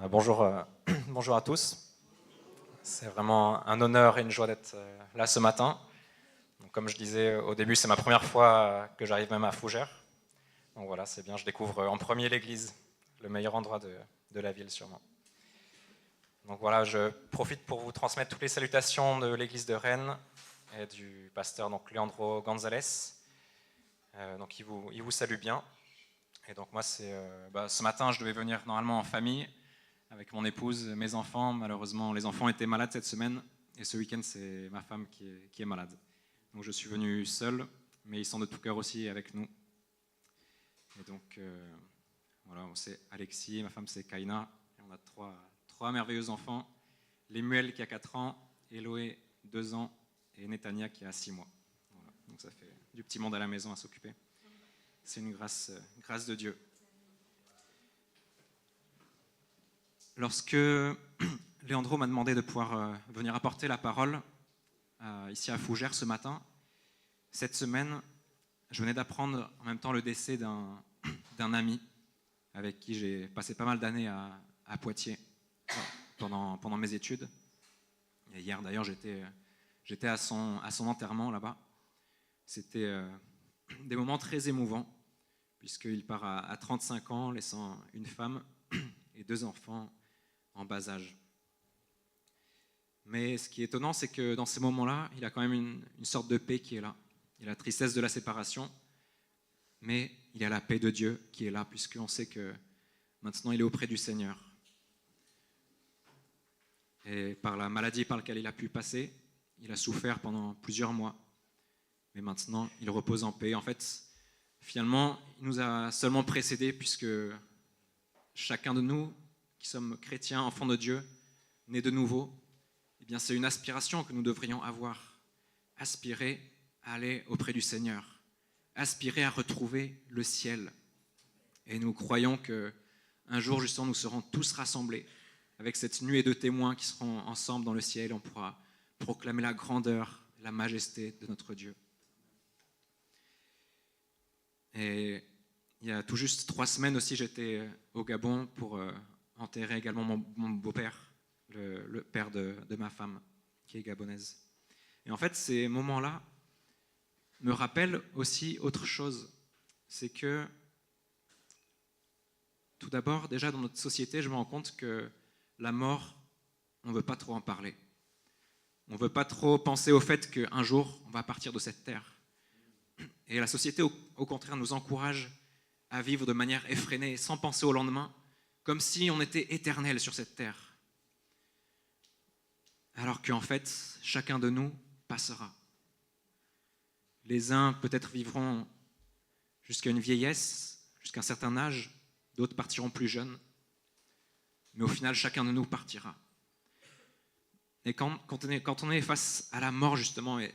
Bonjour, bonjour à tous. C'est vraiment un honneur et une joie d'être là ce matin. Donc, comme je disais au début, c'est ma première fois que j'arrive même à Fougères. Donc voilà, c'est bien, je découvre en premier l'église, le meilleur endroit de la ville sûrement. Donc voilà, je profite pour vous transmettre toutes les salutations de l'église de Rennes et du pasteur donc, Leandro González. Donc il vous salue bien. Et donc moi, ce matin, je devais venir normalement en famille, avec mon épouse, mes enfants. Malheureusement, les enfants étaient malades cette semaine et ce week-end, c'est ma femme qui est malade. Donc je suis venu seul, mais ils sont de tout cœur aussi avec nous. Et donc, voilà, c'est Alexis, ma femme c'est Kaina, et on a trois merveilleux enfants. Lemuel qui a 4 ans, Eloé 2 ans et Netania qui a 6 mois. Voilà. Donc ça fait du petit monde à la maison à s'occuper. C'est une grâce de Dieu. Lorsque Leandro m'a demandé de pouvoir venir apporter la parole ici à Fougères ce matin, cette semaine, je venais d'apprendre en même temps le décès d'un ami avec qui j'ai passé pas mal d'années à Poitiers pendant mes études. Et hier d'ailleurs, j'étais à son enterrement là-bas. C'était des moments très émouvants, puisqu'il part à 35 ans, laissant une femme et 2 enfants en bas âge. Mais ce qui est étonnant, c'est que dans ces moments-là, il a quand même une sorte de paix qui est là. Il y a la tristesse de la séparation, mais il y a la paix de Dieu qui est là, puisqu'on sait que maintenant il est auprès du Seigneur. Et par la maladie par laquelle il a pu passer, il a souffert pendant plusieurs mois, mais maintenant il repose en paix. En fait, finalement, il nous a seulement précédés, puisque chacun de nous, qui sommes chrétiens, enfants de Dieu, nés de nouveau, eh bien, c'est une aspiration que nous devrions avoir. Aspirer à aller auprès du Seigneur. Aspirer à retrouver le ciel. Et nous croyons qu'un jour, justement, nous serons tous rassemblés avec cette nuée de témoins qui seront ensemble dans le ciel. On pourra proclamer la grandeur, la majesté de notre Dieu. Et il y a tout juste 3 semaines aussi, j'étais au Gabon pour enterrer également mon beau-père, le père de ma femme, qui est gabonaise. Et en fait, ces moments-là me rappellent aussi autre chose. C'est que, tout d'abord, déjà dans notre société, je me rends compte que la mort, on ne veut pas trop en parler. On ne veut pas trop penser au fait qu'un jour, on va partir de cette terre. Et la société, au contraire, nous encourage à vivre de manière effrénée, sans penser au lendemain, comme si on était éternel sur cette terre. Alors qu'en fait, chacun de nous passera. Les uns peut-être vivront jusqu'à une vieillesse, jusqu'à un certain âge, d'autres partiront plus jeunes, mais au final, chacun de nous partira. Et quand on est face à la mort, justement, et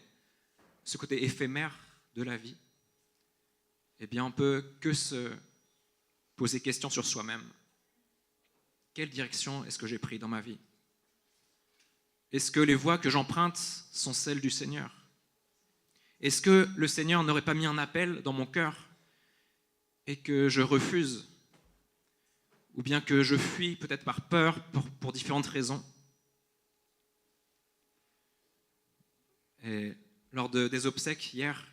ce côté éphémère de la vie, eh bien, on peut que se poser question sur soi-même. Quelle direction est-ce que j'ai pris dans ma vie? Est-ce que les voies que j'emprunte sont celles du Seigneur? Est-ce que le Seigneur n'aurait pas mis un appel dans mon cœur et que je refuse? Ou bien que je fuis peut-être par peur pour différentes raisons? Et lors des obsèques hier,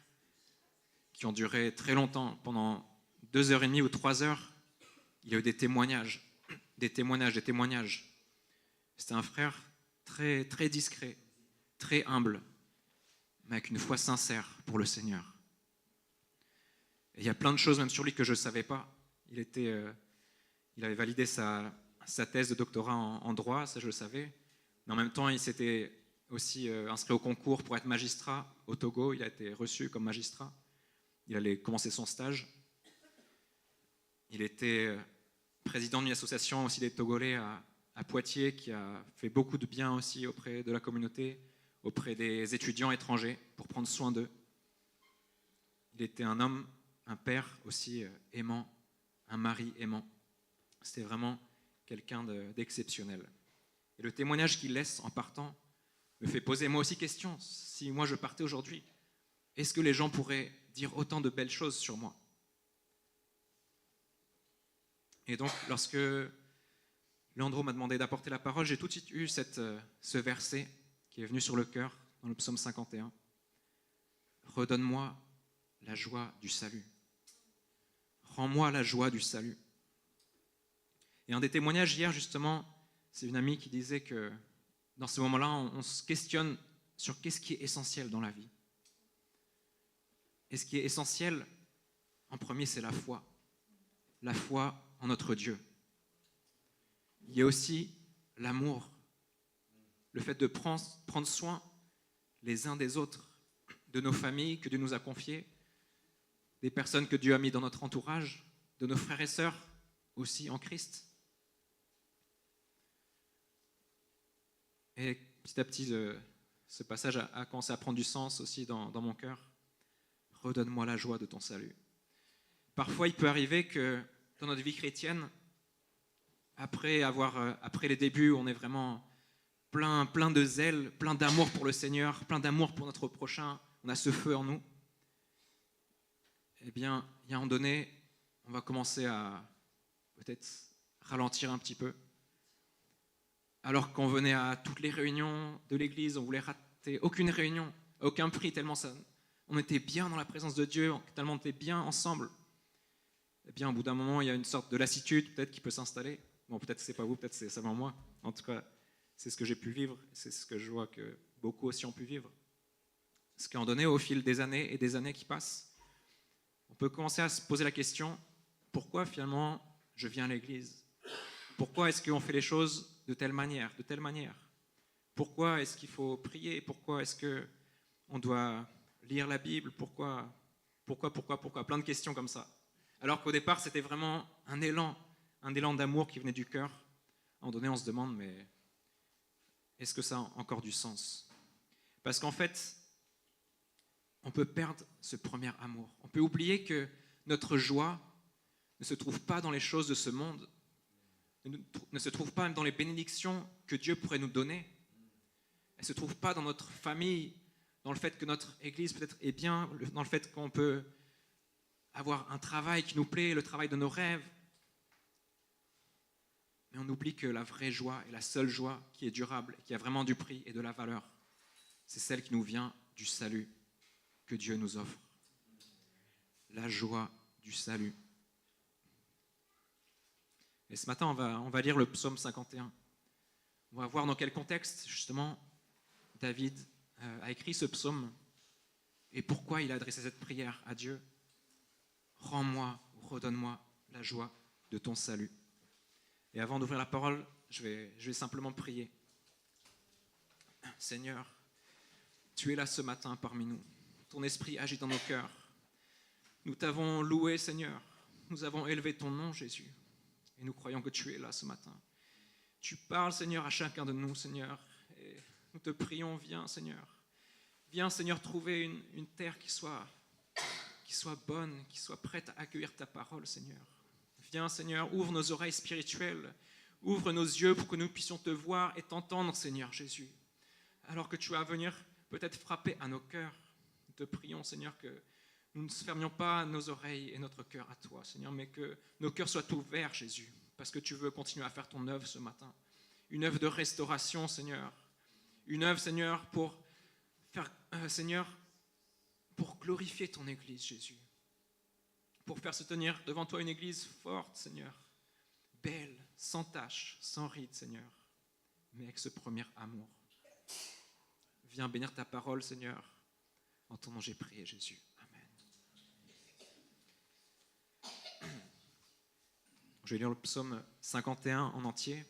qui ont duré très longtemps, pendant 2h30 ou 3 heures, il y a eu des témoignages. C'était un frère très, très discret, très humble, mais avec une foi sincère pour le Seigneur. Et il y a plein de choses même sur lui que je ne savais pas. Il avait validé sa thèse de doctorat en droit, ça je le savais. Mais en même temps, il s'était aussi inscrit au concours pour être magistrat au Togo. Il a été reçu comme magistrat. Il allait commencer son stage. Il était président d'une association aussi des Togolais à Poitiers qui a fait beaucoup de bien aussi auprès de la communauté, auprès des étudiants étrangers pour prendre soin d'eux. Il était un homme, un père aussi aimant, un mari aimant. C'était vraiment quelqu'un d'exceptionnel. Et le témoignage qu'il laisse en partant me fait poser moi aussi question. Si moi je partais aujourd'hui, est-ce que les gens pourraient dire autant de belles choses sur moi? Et donc, lorsque Leandro m'a demandé d'apporter la parole. J'ai tout de suite eu ce verset qui est venu sur le cœur dans le psaume 51. Redonne-moi la joie du salut. Rends-moi la joie du salut. Et un des témoignages hier, justement, c'est une amie qui disait que dans ce moment-là, on se questionne sur qu'est-ce qui est essentiel dans la vie. Et ce qui est essentiel, en premier, c'est la foi. La foi en notre Dieu. Il y a aussi l'amour, le fait de prendre soin les uns des autres, de nos familles que Dieu nous a confiées, des personnes que Dieu a mis dans notre entourage, de nos frères et sœurs aussi en Christ. Et petit à petit, ce passage a commencé à prendre du sens aussi dans mon cœur. Redonne-moi la joie de ton salut. Parfois, il peut arriver que dans notre vie chrétienne, après les débuts, on est vraiment plein de zèle, plein d'amour pour le Seigneur, plein d'amour pour notre prochain, on a ce feu en nous. Eh bien, il y a un moment donné, on va commencer à peut-être ralentir un petit peu. Alors qu'on venait à toutes les réunions de l'église, on voulait rater aucune réunion, à aucun prix, tellement on était bien dans la présence de Dieu, tellement on était bien ensemble. Eh bien, au bout d'un moment, il y a une sorte de lassitude peut-être qui peut s'installer. Bon, peut-être que c'est pas vous, peut-être c'est seulement moi. En tout cas, c'est ce que j'ai pu vivre, c'est ce que je vois que beaucoup aussi ont pu vivre. Ce qui en donné au fil des années et des années qui passent, on peut commencer à se poser la question, pourquoi finalement je viens à l'église? Pourquoi est-ce qu'on fait les choses de telle manière, de telle manière? Pourquoi est-ce qu'il faut prier? Pourquoi est-ce qu'on doit lire la Bible? Pourquoi? Plein de questions comme ça. Alors qu'au départ, c'était vraiment un élan d'amour qui venait du cœur. À un moment donné, on se demande, mais est-ce que ça a encore du sens? Parce qu'en fait, on peut perdre ce premier amour. On peut oublier que notre joie ne se trouve pas dans les choses de ce monde, ne se trouve pas même dans les bénédictions que Dieu pourrait nous donner. Elle ne se trouve pas dans notre famille, dans le fait que notre Église peut-être est bien, dans le fait qu'on peut avoir un travail qui nous plaît, le travail de nos rêves. Mais on oublie que la vraie joie et la seule joie qui est durable, qui a vraiment du prix et de la valeur, c'est celle qui nous vient du salut que Dieu nous offre. La joie du salut. Et ce matin, on va lire le psaume 51. On va voir dans quel contexte, justement, David a écrit ce psaume et pourquoi il a adressé cette prière à Dieu. Rends-moi, redonne-moi la joie de ton salut. Et avant d'ouvrir la parole, je vais simplement prier. Seigneur, tu es là ce matin parmi nous. Ton esprit agit dans nos cœurs. Nous t'avons loué, Seigneur. Nous avons élevé ton nom, Jésus. Et nous croyons que tu es là ce matin. Tu parles, Seigneur, à chacun de nous, Seigneur. Et nous te prions, viens, Seigneur. Viens, Seigneur, trouver une terre qui soit bonne, qui soit prête à accueillir ta parole, Seigneur. Viens, Seigneur, ouvre nos oreilles spirituelles. Ouvre nos yeux pour que nous puissions te voir et t'entendre, Seigneur Jésus. Alors que tu vas venir peut-être frapper à nos cœurs. Nous te prions, Seigneur, que nous ne fermions pas nos oreilles et notre cœur à toi, Seigneur, mais que nos cœurs soient ouverts, Jésus, parce que tu veux continuer à faire ton œuvre ce matin. Une œuvre de restauration, Seigneur. Une œuvre, Seigneur, pour glorifier ton Église, Jésus. Pour faire se tenir devant toi une Église forte, Seigneur. Belle, sans tache, sans ride, Seigneur, mais avec ce premier amour. Viens bénir ta parole, Seigneur. En ton nom j'ai prié, Jésus. Je vais lire le psaume 51 en entier.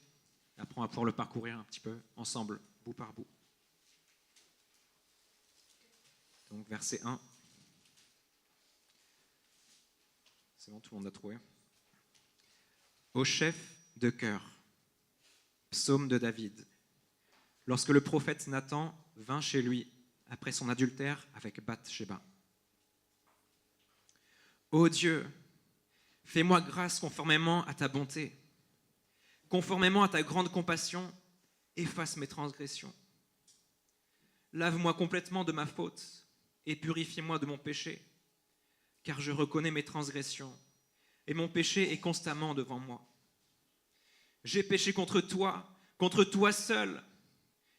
Après, on va pouvoir le parcourir un petit peu ensemble, bout par bout. Donc, verset 1. C'est bon, tout le monde a trouvé. Au chef de chœur, psaume de David. Lorsque le prophète Nathan vint chez lui après son adultère avec Bath-sheba. Ô Dieu, fais-moi grâce conformément à ta bonté. Conformément à ta grande compassion, efface mes transgressions. Lave-moi complètement de ma faute et purifie-moi de mon péché, car je reconnais mes transgressions et mon péché est constamment devant moi. J'ai péché contre toi seul.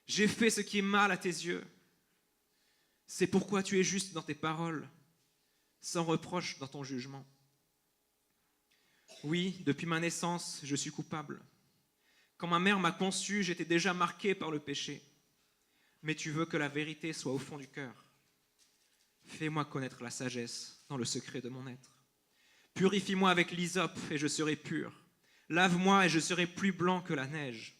J'ai fait ce qui est mal à tes yeux. C'est pourquoi tu es juste dans tes paroles, sans reproche dans ton jugement. Oui, depuis ma naissance, je suis coupable. Quand ma mère m'a conçu, j'étais déjà marqué par le péché. Mais tu veux que la vérité soit au fond du cœur. Fais-moi connaître la sagesse dans le secret de mon être. Purifie-moi avec l'hysope et je serai pur. Lave-moi et je serai plus blanc que la neige.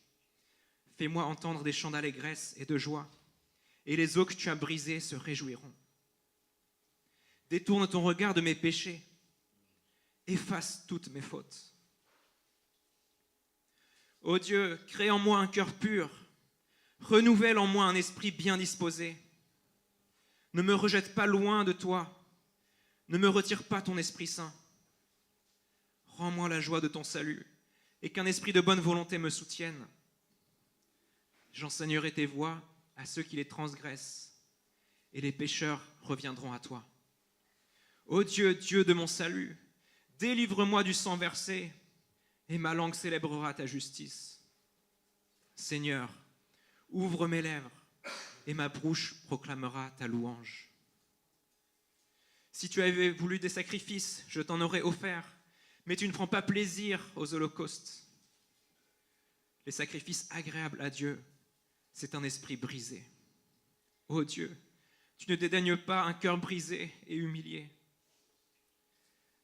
Fais-moi entendre des chants d'allégresse et de joie, et les eaux que tu as brisées se réjouiront. Détourne ton regard de mes péchés, efface toutes mes fautes. Ô Dieu, crée en moi un cœur pur, renouvelle en moi un esprit bien disposé. Ne me rejette pas loin de toi, ne me retire pas ton Esprit Saint. Rends-moi la joie de ton salut, et qu'un esprit de bonne volonté me soutienne. J'enseignerai tes voies à ceux qui les transgressent, et les pécheurs reviendront à toi. Ô Dieu, Dieu de mon salut, délivre-moi du sang versé, et ma langue célébrera ta justice. Seigneur, ouvre mes lèvres, et ma bouche proclamera ta louange. Si tu avais voulu des sacrifices, je t'en aurais offert, mais tu ne prends pas plaisir aux holocaustes. Les sacrifices agréables à Dieu, c'est un esprit brisé. Ô Dieu, tu ne dédaignes pas un cœur brisé et humilié.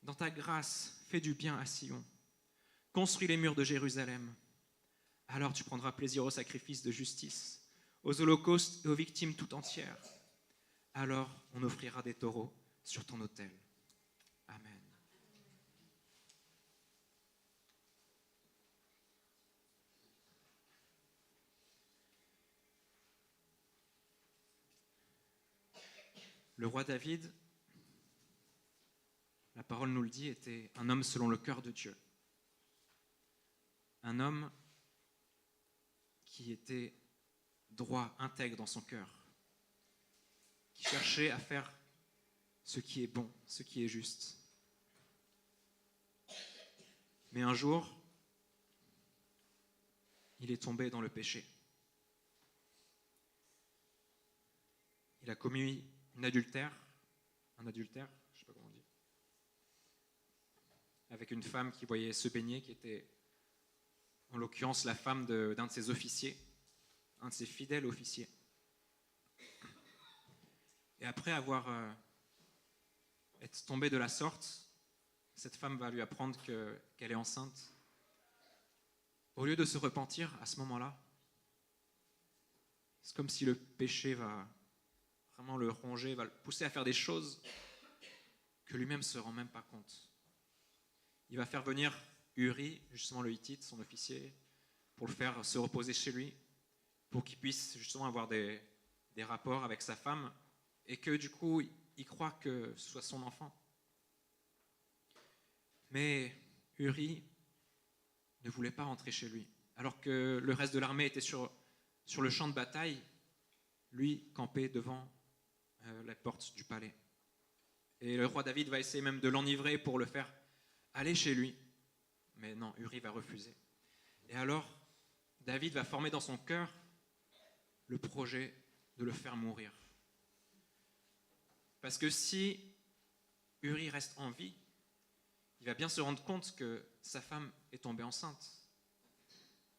Dans ta grâce, fais du bien à Sion. Construis les murs de Jérusalem. Alors tu prendras plaisir aux sacrifices de justice, aux holocaustes et aux victimes tout entières. Alors on offrira des taureaux sur ton autel. Amen. Le roi David, la parole nous le dit, était un homme selon le cœur de Dieu. Un homme qui était droit, intègre dans son cœur, qui cherchait à faire ce qui est bon, ce qui est juste. Mais un jour, il est tombé dans le péché. Il a commis un adultère, je ne sais pas comment on dit, avec une femme qui voyait se baigner, qui était en l'occurrence la femme d'un de ses officiers, un de ses fidèles officiers. Et après avoir été tombé de la sorte, cette femme va lui apprendre qu'elle est enceinte. Au lieu de se repentir à ce moment-là, c'est comme si le péché va vraiment le ronger, va le pousser à faire des choses que lui-même ne se rend même pas compte. Il va faire venir Uri, justement le Hittite, son officier, pour le faire se reposer chez lui, pour qu'il puisse justement avoir des rapports avec sa femme, et que du coup, il croit que ce soit son enfant. Mais Uri ne voulait pas rentrer chez lui, alors que le reste de l'armée était sur le champ de bataille, lui campait devant la porte du palais. Et le roi David va essayer même de l'enivrer pour le faire aller chez lui. Mais non, Uri va refuser. Et alors, David va former dans son cœur le projet de le faire mourir. Parce que si Uri reste en vie, il va bien se rendre compte que sa femme est tombée enceinte.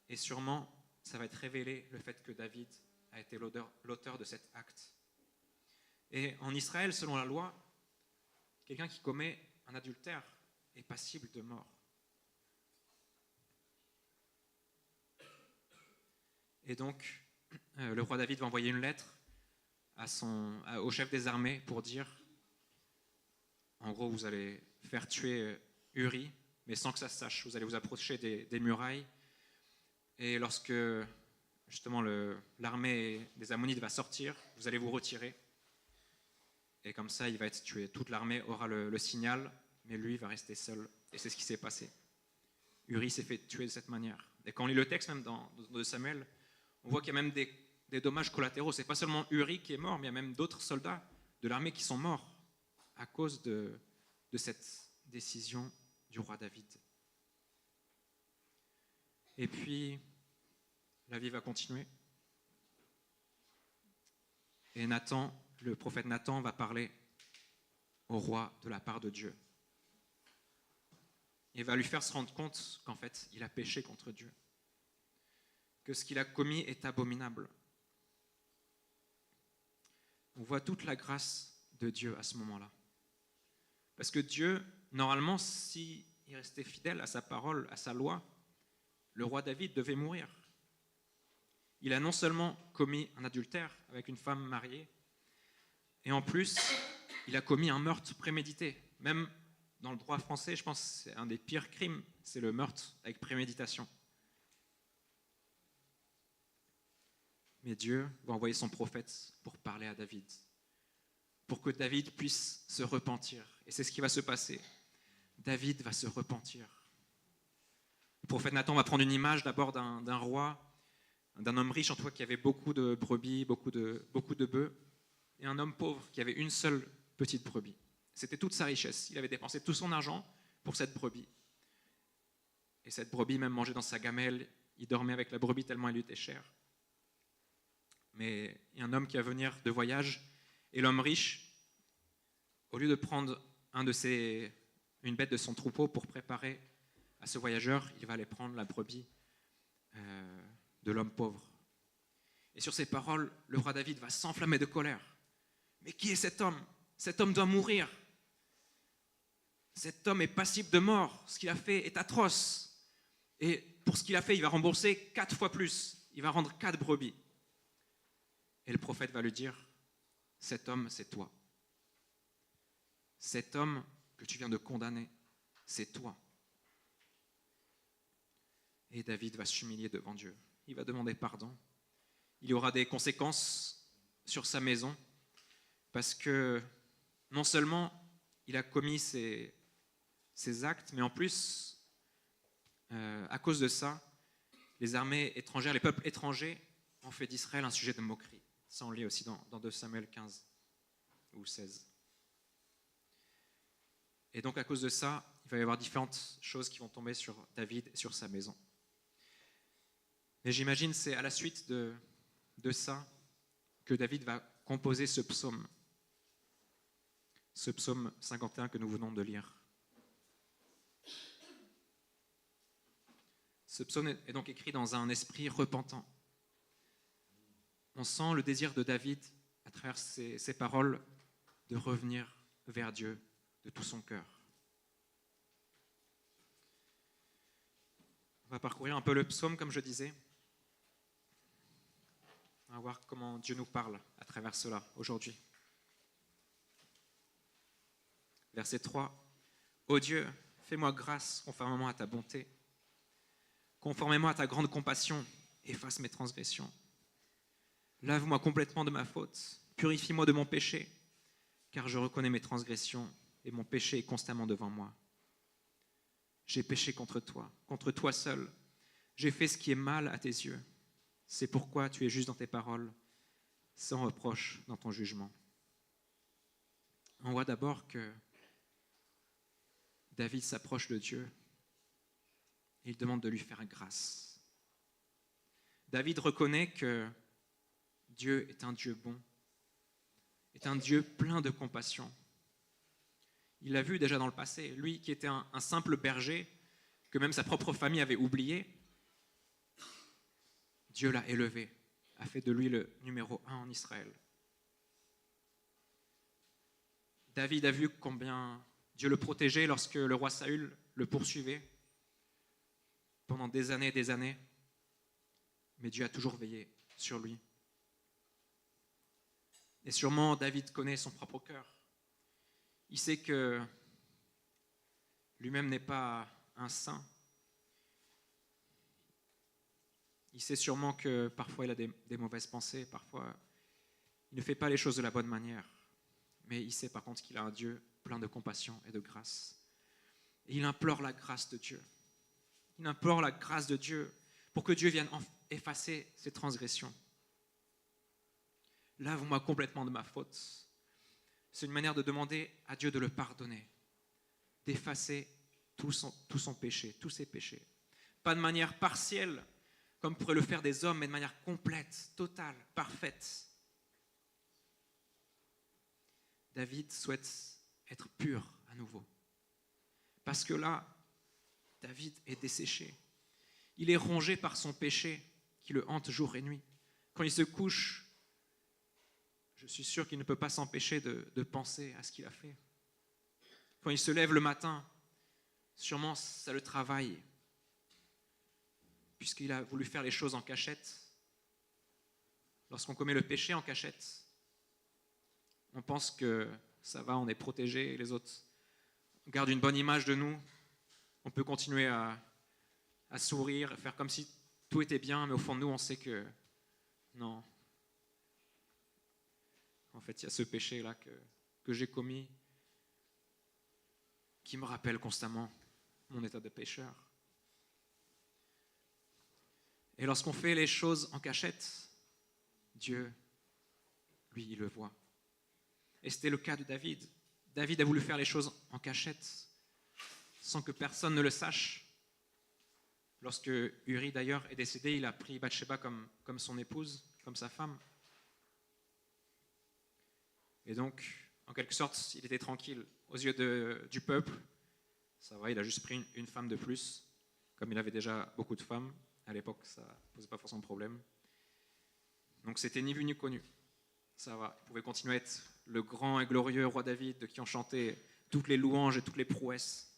Et sûrement, ça va être révélé le fait que David a été l'auteur de cet acte. Et en Israël, selon la loi, quelqu'un qui commet un adultère est passible de mort. Et donc, le roi David va envoyer une lettre au chef des armées pour dire, en gros, vous allez faire tuer Uri, mais sans que ça se sache. Vous allez vous approcher des murailles. Et lorsque, justement, l'armée des Ammonites va sortir, vous allez vous retirer. Et comme ça, il va être tué. Toute l'armée aura le signal, mais lui va rester seul. Et c'est ce qui s'est passé. Uri s'est fait tuer de cette manière. Et quand on lit le texte, même de Samuel, on voit qu'il y a même des dommages collatéraux. Ce n'est pas seulement Uri qui est mort, mais il y a même d'autres soldats de l'armée qui sont morts à cause de cette décision du roi David. Et puis, la vie va continuer. Et Nathan, le prophète Nathan, va parler au roi de la part de Dieu. Il va lui faire se rendre compte qu'en fait, il a péché contre Dieu. Que ce qu'il a commis est abominable. On voit toute la grâce de Dieu à ce moment-là. Parce que Dieu, normalement, s'il restait fidèle à sa parole, à sa loi, le roi David devait mourir. Il a non seulement commis un adultère avec une femme mariée, et en plus, il a commis un meurtre prémédité. Même dans le droit français, je pense que c'est un des pires crimes, c'est le meurtre avec préméditation. Mais Dieu va envoyer son prophète pour parler à David, pour que David puisse se repentir. Et c'est ce qui va se passer. David va se repentir. Le prophète Nathan va prendre une image d'abord d'un roi, d'un homme riche en tout cas qui avait beaucoup de brebis, beaucoup de bœufs, et un homme pauvre qui avait une seule petite brebis. C'était toute sa richesse. Il avait dépensé tout son argent pour cette brebis. Et cette brebis même mangeait dans sa gamelle. Il dormait avec la brebis tellement elle lui était chère. Mais il y a un homme qui va venir de voyage, et l'homme riche, au lieu de prendre une bête de son troupeau pour préparer à ce voyageur, il va aller prendre la brebis de l'homme pauvre. Et sur ces paroles, le roi David va s'enflammer de colère. Mais qui est cet homme? Cet homme doit mourir. Cet homme est passible de mort. Ce qu'il a fait est atroce. Et pour ce qu'il a fait, il va rembourser 4 fois plus. Il va rendre 4 brebis. Et le prophète va lui dire, cet homme, c'est toi. Cet homme que tu viens de condamner, c'est toi. Et David va s'humilier devant Dieu. Il va demander pardon. Il y aura des conséquences sur sa maison, parce que non seulement il a commis ces actes, mais en plus, à cause de ça, les armées étrangères, les peuples étrangers ont fait d'Israël un sujet de moquerie. Ça, on lit aussi dans 2 Samuel 15 ou 16. Et donc, à cause de ça, il va y avoir différentes choses qui vont tomber sur David et sur sa maison. Mais j'imagine c'est à la suite de ça que David va composer ce psaume 51 que nous venons de lire. Ce psaume est donc écrit dans un esprit repentant. On sent le désir de David, à travers ces paroles, de revenir vers Dieu de tout son cœur. On va parcourir un peu le psaume, comme je disais. On va voir comment Dieu nous parle à travers cela aujourd'hui. Verset 3. Ô Dieu, fais-moi grâce conformément à ta bonté. Conformément à ta grande compassion, efface mes transgressions. Lave-moi complètement de ma faute, purifie-moi de mon péché, car je reconnais mes transgressions et mon péché est constamment devant moi. J'ai péché contre toi seul. J'ai fait ce qui est mal à tes yeux. C'est pourquoi tu es juste dans tes paroles, sans reproche dans ton jugement. On voit d'abord que David s'approche de Dieu et il demande de lui faire grâce. David reconnaît que Dieu est un Dieu bon, est un Dieu plein de compassion. Il l'a vu déjà dans le passé, lui qui était un simple berger, que même sa propre famille avait oublié, Dieu l'a élevé, a fait de lui le numéro 1 en Israël. David a vu combien Dieu le protégeait lorsque le roi Saül le poursuivait pendant des années, mais Dieu a toujours veillé sur lui. Et sûrement, David connaît son propre cœur. Il sait que lui-même n'est pas un saint. Il sait sûrement que parfois il a des mauvaises pensées, parfois il ne fait pas les choses de la bonne manière. Mais il sait par contre qu'il a un Dieu plein de compassion et de grâce. Et il implore la grâce de Dieu. Il implore la grâce de Dieu pour que Dieu vienne effacer ses transgressions. Lave-moi complètement de ma faute. C'est une manière de demander à Dieu de le pardonner, d'effacer tout son péché, tous ses péchés. pas de manière partielle, comme pourraient le faire des hommes, mais de manière complète, totale, parfaite. David souhaite être pur à nouveau. Parce que là, David est desséché. Il est rongé par son péché qui le hante jour et nuit. Quand il se couche, je suis sûr qu'il ne peut pas s'empêcher de penser à ce qu'il a fait. Quand il se lève le matin, sûrement ça le travaille, puisqu'il a voulu faire les choses en cachette. Lorsqu'on commet le péché en cachette, on pense que ça va, on est protégé, les autres gardent une bonne image de nous, on peut continuer à sourire, à faire comme si tout était bien, mais au fond de nous, on sait que non. En fait, il y a ce péché-là que j'ai commis qui me rappelle constamment mon état de pécheur. Et lorsqu'on fait les choses en cachette, Dieu, lui, il le voit. Et c'était le cas de David. David a voulu faire les choses en cachette, sans que personne ne le sache. Lorsque Uri, d'ailleurs, est décédé, il a pris Bathsheba comme son épouse, comme sa femme. Et donc, en quelque sorte, il était tranquille aux yeux du peuple. Ça va, il a juste pris une femme de plus. Comme il avait déjà beaucoup de femmes, à l'époque, ça ne posait pas forcément de problème. Donc, c'était ni vu ni connu. Ça va, il pouvait continuer à être le grand et glorieux roi David de qui on chantait toutes les louanges et toutes les prouesses.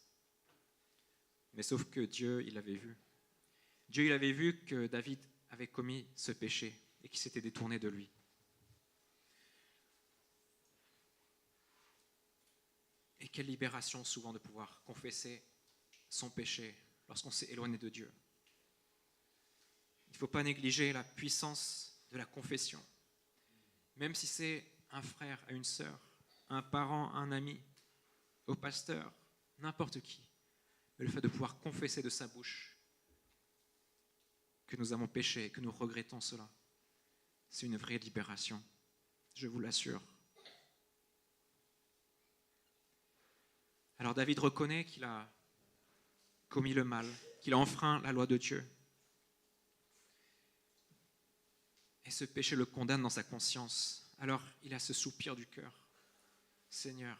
Mais sauf que Dieu, il avait vu. Dieu, il avait vu que David avait commis ce péché et qu'il s'était détourné de lui. Et quelle libération souvent de pouvoir confesser son péché lorsqu'on s'est éloigné de Dieu. Il ne faut pas négliger la puissance de la confession. Même si c'est un frère à une sœur, un parent à un ami, au pasteur, n'importe qui. Mais le fait de pouvoir confesser de sa bouche que nous avons péché, que nous regrettons cela, c'est une vraie libération, je vous l'assure. Alors David reconnaît qu'il a commis le mal, qu'il a enfreint la loi de Dieu. Et ce péché le condamne dans sa conscience. Alors il a ce soupir du cœur. Seigneur,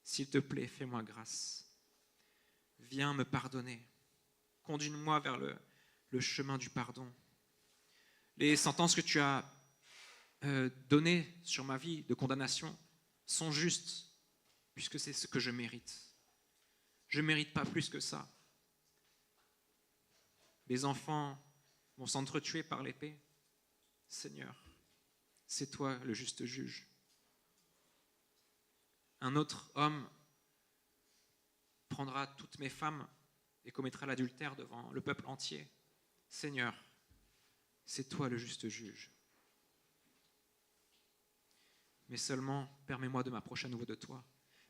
s'il te plaît, fais-moi grâce. Viens me pardonner. Conduis-moi vers le chemin du pardon. Les sentences que tu as données sur ma vie de condamnation sont justes, puisque c'est ce que je mérite. Je ne mérite pas plus que ça. Les enfants vont s'entretuer par l'épée. Seigneur, c'est toi le juste juge. Un autre homme prendra toutes mes femmes et commettra l'adultère devant le peuple entier. Seigneur, c'est toi le juste juge. Mais seulement, permets-moi de m'approcher à nouveau de toi.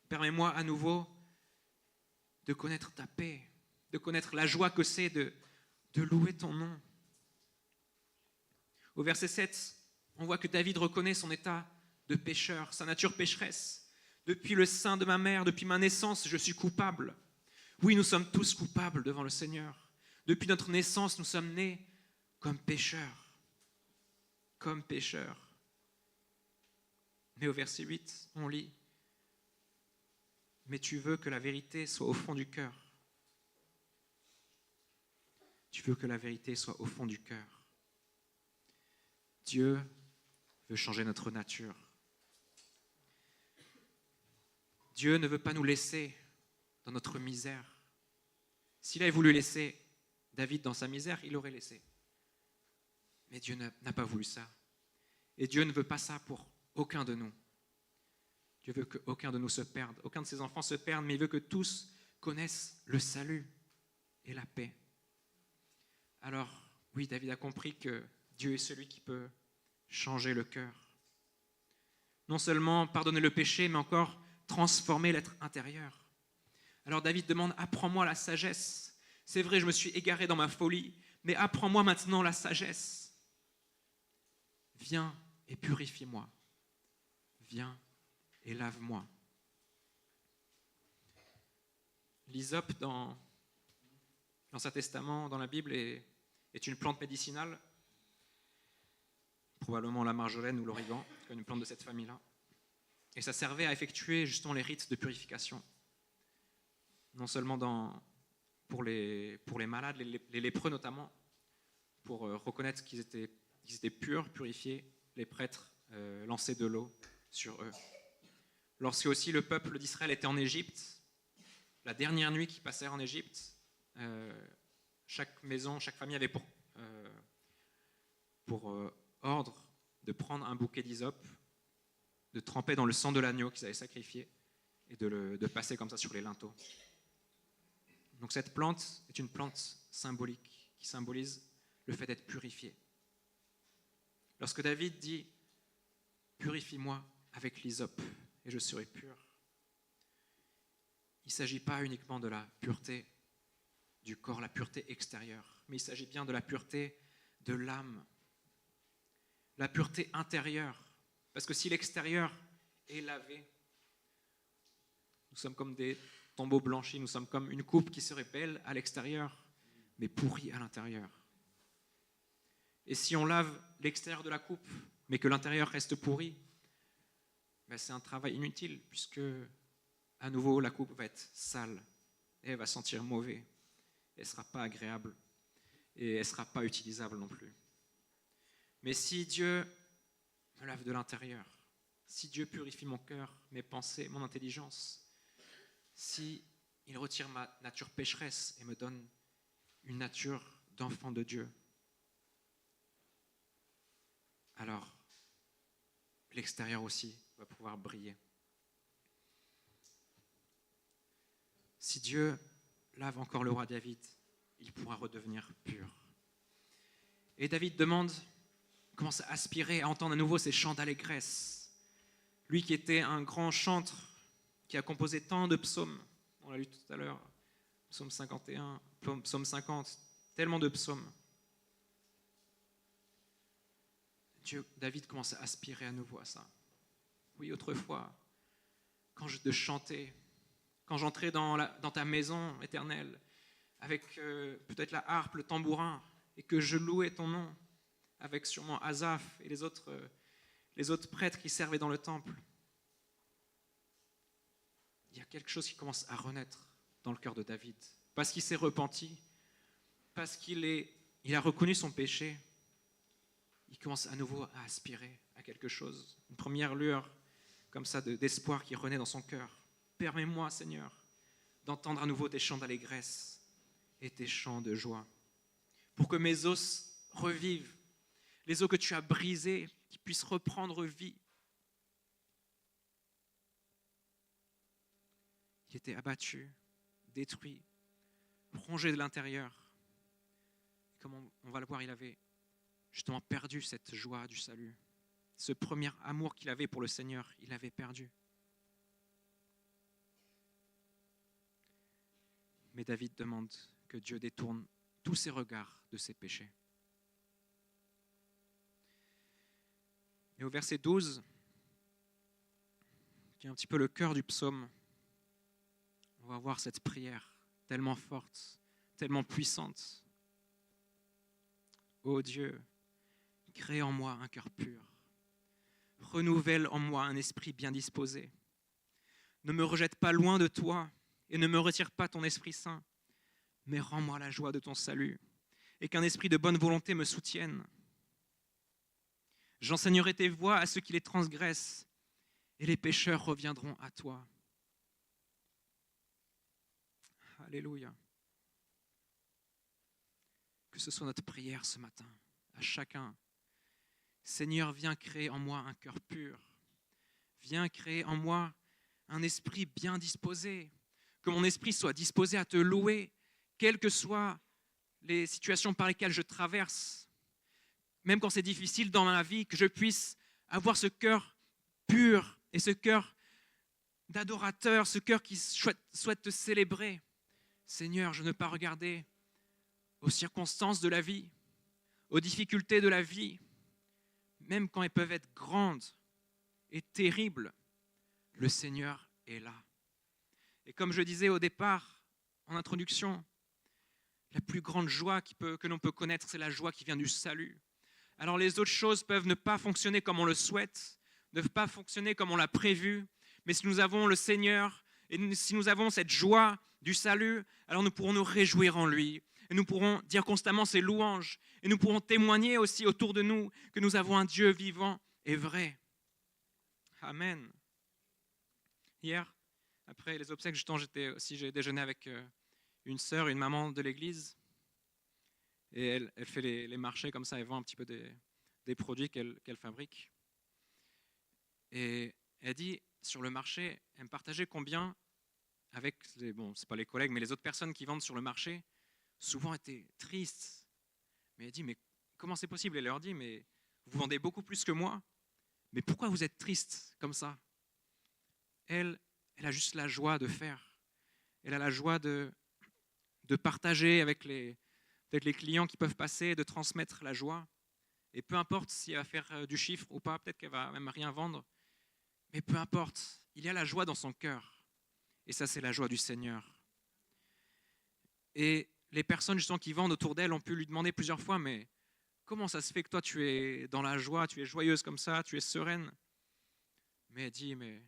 Permets-moi à nouveau de connaître ta paix, de connaître la joie que c'est de louer ton nom. Au verset 7, on voit que David reconnaît son état de pécheur, sa nature pécheresse. Depuis le sein de ma mère, depuis ma naissance, je suis coupable. Oui, nous sommes tous coupables devant le Seigneur. Depuis notre naissance, nous sommes nés comme pécheurs. Comme pécheurs. Mais au verset 8, on lit « Mais tu veux que la vérité soit au fond du cœur. » Tu veux que la vérité soit au fond du cœur. Dieu veut changer notre nature. Dieu ne veut pas nous laisser dans notre misère. S'il avait voulu laisser David dans sa misère, il l'aurait laissé. Mais Dieu n'a pas voulu ça. Et Dieu ne veut pas ça pour aucun de nous. Dieu veut qu'aucun de nous se perde, aucun de ses enfants se perde, mais il veut que tous connaissent le salut et la paix. Alors, oui, David a compris que Dieu est celui qui peut changer le cœur. Non seulement pardonner le péché, mais encore transformer l'être intérieur. Alors David demande, apprends-moi la sagesse. C'est vrai, je me suis égaré dans ma folie, mais apprends-moi maintenant la sagesse. Viens et purifie-moi. Viens et lave-moi. L'hysope, dans l'Ancien Testament, dans la Bible, est une plante médicinale, probablement la marjolaine ou l'origan, comme une plante de cette famille-là. Et ça servait à effectuer justement les rites de purification. Non seulement pour les malades, les lépreux notamment, pour reconnaître qu'ils étaient purs, purifiés, les prêtres lançaient de l'eau sur eux. Lorsque aussi le peuple d'Israël était en Égypte, la dernière nuit qu'ils passèrent en Égypte, chaque maison, chaque famille avait pour ordre de prendre un bouquet d'hysope, de tremper dans le sang de l'agneau qu'ils avaient sacrifié et de passer comme ça sur les linteaux. Donc cette plante est une plante symbolique qui symbolise le fait d'être purifié. Lorsque David dit « Purifie-moi avec l'hysope et je serai pur », il ne s'agit pas uniquement de la pureté du corps, la pureté extérieure, mais il s'agit bien de la pureté de l'âme, la pureté intérieure. Parce que si l'extérieur est lavé, nous sommes comme des tombeaux blanchis, nous sommes comme une coupe qui serait belle à l'extérieur, mais pourrie à l'intérieur. Et si on lave l'extérieur de la coupe, mais que l'intérieur reste pourri, ben c'est un travail inutile, puisque à nouveau la coupe va être sale, et elle va sentir mauvais, elle ne sera pas agréable, et elle ne sera pas utilisable non plus. Mais si Dieu me lave de l'intérieur, si Dieu purifie mon cœur, mes pensées, mon intelligence, si il retire ma nature pécheresse et me donne une nature d'enfant de Dieu, alors l'extérieur aussi va pouvoir briller. Si Dieu lave encore le roi David, il pourra redevenir pur. Et David commence à aspirer à entendre à nouveau ces chants d'allégresse. Lui qui était un grand chantre, qui a composé tant de psaumes, on l'a lu tout à l'heure, psaume 51, psaume 50, tellement de psaumes. David commence à aspirer à nouveau à ça. Oui, autrefois, quand je te chantais, quand j'entrais dans ta maison éternelle, avec peut-être la harpe, le tambourin, et que je louais ton nom, avec sûrement Asaph et les autres prêtres qui servaient dans le temple. Il y a quelque chose qui commence à renaître dans le cœur de David, parce qu'il s'est repenti, parce qu'il a reconnu son péché. Il commence à nouveau à aspirer à quelque chose, une première lueur comme ça d'espoir qui renaît dans son cœur. Permets-moi, Seigneur, d'entendre à nouveau tes chants d'allégresse et tes chants de joie, pour que mes os revivent, les os que tu as brisés, qui puissent reprendre vie. Il était abattu, détruit, rongé de l'intérieur. Comme on va le voir, il avait justement perdu cette joie du salut. Ce premier amour qu'il avait pour le Seigneur, il l'avait perdu. Mais David demande que Dieu détourne tous ses regards de ses péchés. Et au verset 12, qui est un petit peu le cœur du psaume, on va voir cette prière tellement forte, tellement puissante. Ô Dieu, crée en moi un cœur pur. Renouvelle en moi un esprit bien disposé. Ne me rejette pas loin de toi et ne me retire pas ton Esprit Saint, mais rends-moi la joie de ton salut et qu'un esprit de bonne volonté me soutienne. J'enseignerai tes voies à ceux qui les transgressent et les pécheurs reviendront à toi. Alléluia. Que ce soit notre prière ce matin, à chacun. Seigneur, viens créer en moi un cœur pur. Viens créer en moi un esprit bien disposé. Que mon esprit soit disposé à te louer, quelles que soient les situations par lesquelles je traverse. Même quand c'est difficile dans ma vie, que je puisse avoir ce cœur pur et ce cœur d'adorateur, ce cœur qui souhaite te célébrer. Seigneur, je ne veux pas regarder aux circonstances de la vie, aux difficultés de la vie, même quand elles peuvent être grandes et terribles, le Seigneur est là. Et comme je disais au départ, en introduction, La plus grande joie que l'on peut connaître, c'est la joie qui vient du salut. Alors les autres choses peuvent ne pas fonctionner comme on le souhaite, ne pas fonctionner comme on l'a prévu, mais si nous avons le Seigneur et si nous avons cette joie du salut, alors nous pourrons nous réjouir en lui. Et nous pourrons dire constamment ses louanges. Et nous pourrons témoigner aussi autour de nous que nous avons un Dieu vivant et vrai. Amen. Hier, après les obsèques, justement, j'ai déjeuné avec une sœur, une maman de l'église. Et elle fait les marchés comme ça, elle vend un petit peu des produits qu'elle fabrique. Et elle dit, sur le marché, elle me partageait combien, avec, c'est pas les collègues, mais les autres personnes qui vendent sur le marché, souvent étaient tristes. Mais elle dit, mais comment c'est possible? Elle leur dit, mais vous vendez beaucoup plus que moi, mais pourquoi vous êtes triste comme ça? Elle a juste la joie de faire. Elle a la joie de partager avec les clients qui peuvent passer, de transmettre la joie. Et peu importe si elle va faire du chiffre ou pas, peut-être qu'elle va même rien vendre, mais peu importe, il y a la joie dans son cœur. Et ça, c'est la joie du Seigneur. Et les personnes justement qui vendent autour d'elle ont pu lui demander plusieurs fois, mais comment ça se fait que toi tu es dans la joie, tu es joyeuse comme ça, tu es sereine? Mais elle dit, mais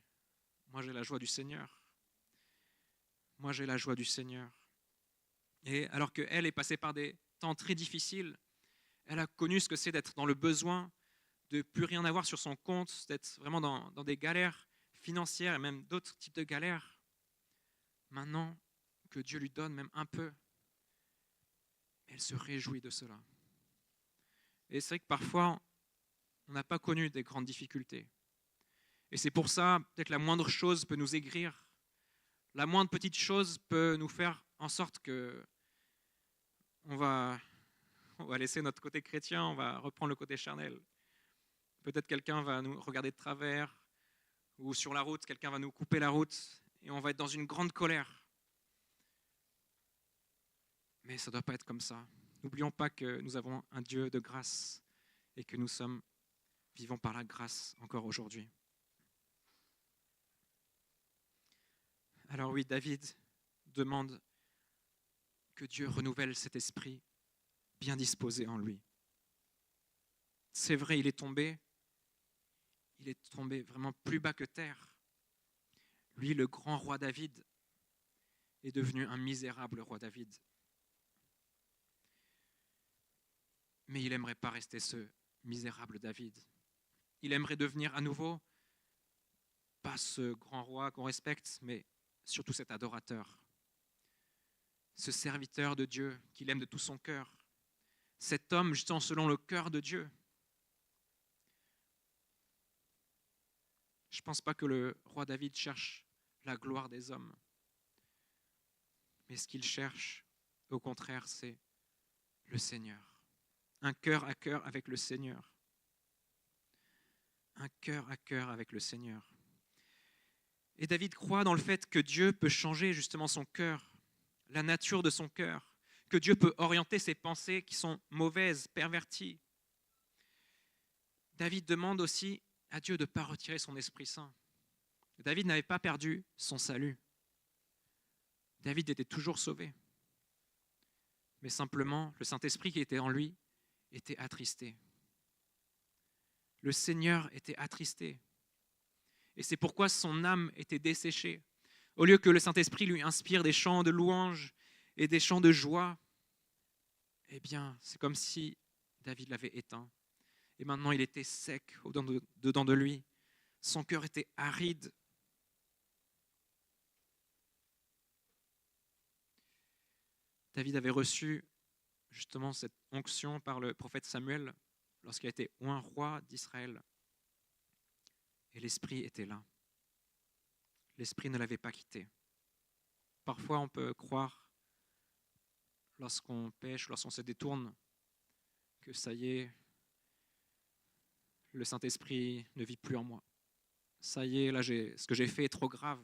moi j'ai la joie du Seigneur. Moi j'ai la joie du Seigneur. Et alors qu'elle est passée par des temps très difficiles, elle a connu ce que c'est d'être dans le besoin, de ne plus rien avoir sur son compte, d'être vraiment dans des galères financières et même d'autres types de galères. Maintenant que Dieu lui donne même un peu, elle se réjouit de cela. Et c'est vrai que parfois, on n'a pas connu des grandes difficultés. Et c'est pour ça, peut-être la moindre chose peut nous aigrir. La moindre petite chose peut nous faire en sorte que on va laisser notre côté chrétien, on va reprendre le côté charnel. Peut-être quelqu'un va nous regarder de travers, ou sur la route, quelqu'un va nous couper la route, et on va être dans une grande colère. Mais ça ne doit pas être comme ça. N'oublions pas que nous avons un Dieu de grâce et que nous sommes vivants par la grâce encore aujourd'hui. Alors oui, David demande que Dieu renouvelle cet esprit bien disposé en lui. C'est vrai, il est tombé vraiment plus bas que terre. Lui, le grand roi David, est devenu un misérable roi David. Mais il n'aimerait pas rester ce misérable David. Il aimerait devenir à nouveau, pas ce grand roi qu'on respecte, mais surtout cet adorateur. Ce serviteur de Dieu qu'il aime de tout son cœur. Cet homme justement selon le cœur de Dieu. Je ne pense pas que le roi David cherche la gloire des hommes. Mais ce qu'il cherche, au contraire, c'est le Seigneur. Un cœur à cœur avec le Seigneur. Un cœur à cœur avec le Seigneur. Et David croit dans le fait que Dieu peut changer justement son cœur, la nature de son cœur, que Dieu peut orienter ses pensées qui sont mauvaises, perverties. David demande aussi à Dieu de ne pas retirer son Esprit Saint. David n'avait pas perdu son salut. David était toujours sauvé. Mais simplement, le Saint-Esprit qui était en lui était attristé. Le Seigneur était attristé. Et c'est pourquoi son âme était desséchée. Au lieu que le Saint-Esprit lui inspire des chants de louange et des chants de joie, eh bien, c'est comme si David l'avait éteint. Et maintenant, il était sec dedans de lui. Son cœur était aride. David avait reçu justement cette onction par le prophète Samuel lorsqu'il a été oint roi d'Israël. Et l'Esprit était là. L'Esprit ne l'avait pas quitté. Parfois, on peut croire, lorsqu'on pêche, lorsqu'on se détourne, que ça y est, le Saint-Esprit ne vit plus en moi. Ça y est, là, ce que j'ai fait est trop grave.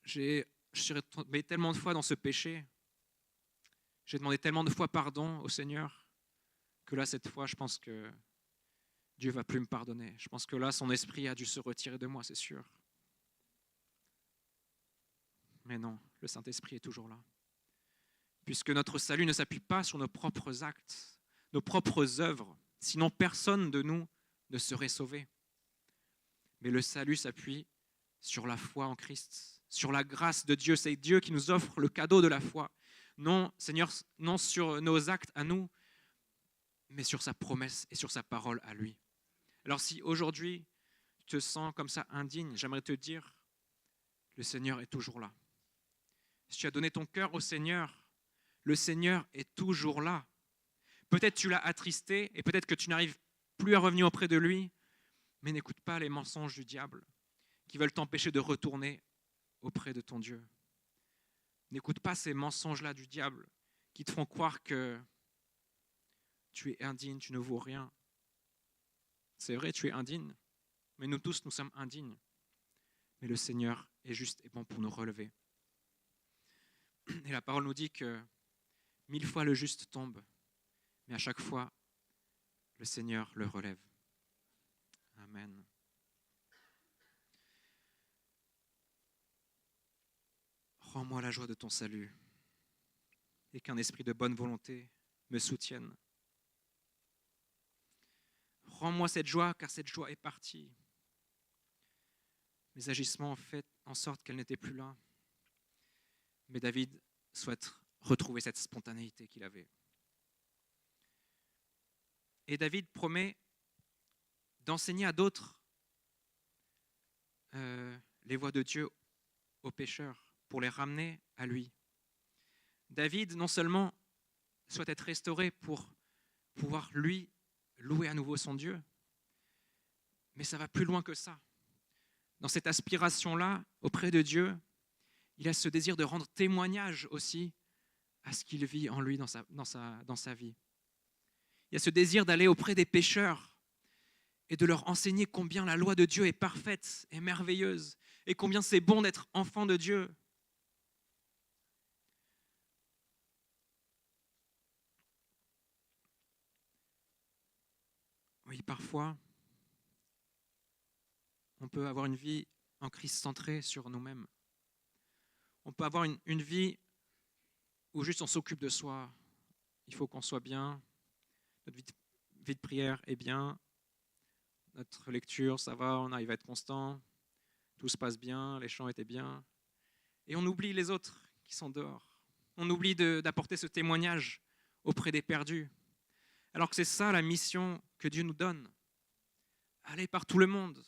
Je suis tombé tellement de fois dans ce péché. J'ai demandé tellement de fois pardon au Seigneur que là, cette fois, je pense que Dieu ne va plus me pardonner. Je pense que là, son esprit a dû se retirer de moi, c'est sûr. Mais non, le Saint-Esprit est toujours là. puisque notre salut ne s'appuie pas sur nos propres actes, nos propres œuvres, sinon personne de nous ne serait sauvé. Mais le salut s'appuie sur la foi en Christ, sur la grâce de Dieu. C'est Dieu qui nous offre le cadeau de la foi. Non, Seigneur, non sur nos actes à nous, mais sur sa promesse et sur sa parole à lui. Alors si aujourd'hui tu te sens comme ça indigne, j'aimerais te dire, le Seigneur est toujours là. Si tu as donné ton cœur au Seigneur, le Seigneur est toujours là. Peut-être tu l'as attristé et peut-être que tu n'arrives plus à revenir auprès de lui, mais n'écoute pas les mensonges du diable qui veulent t'empêcher de retourner auprès de ton Dieu. N'écoute pas ces mensonges-là du diable qui te font croire que tu es indigne, tu ne vaux rien. C'est vrai, tu es indigne, mais nous tous, nous sommes indignes. Mais le Seigneur est juste et bon pour nous relever. Et la parole nous dit que 1000 fois le juste tombe, mais à chaque fois, le Seigneur le relève. Amen. Rends-moi la joie de ton salut et qu'un esprit de bonne volonté me soutienne. Rends-moi cette joie, car cette joie est partie. Mes agissements ont fait en sorte qu'elle n'était plus là. Mais David souhaite retrouver cette spontanéité qu'il avait. Et David promet d'enseigner à d'autres les voies de Dieu aux pécheurs pour les ramener à lui. David, non seulement souhaite être restauré pour pouvoir lui louer à nouveau son Dieu, mais ça va plus loin que ça. Dans cette aspiration-là, auprès de Dieu, il a ce désir de rendre témoignage aussi à ce qu'il vit en lui dans sa vie. Il y a ce désir d'aller auprès des pécheurs et de leur enseigner combien la loi de Dieu est parfaite et merveilleuse et combien c'est bon d'être enfant de Dieu. Oui, parfois, on peut avoir une vie en Christ centrée sur nous-mêmes. On peut avoir une vie où juste on s'occupe de soi. Il faut qu'on soit bien, notre vie de prière est bien, notre lecture, ça va, on arrive à être constant, tout se passe bien, les chants étaient bien. Et on oublie les autres qui sont dehors. On oublie d'apporter ce témoignage auprès des perdus. Alors que c'est ça la mission que Dieu nous donne. Aller par tout le monde,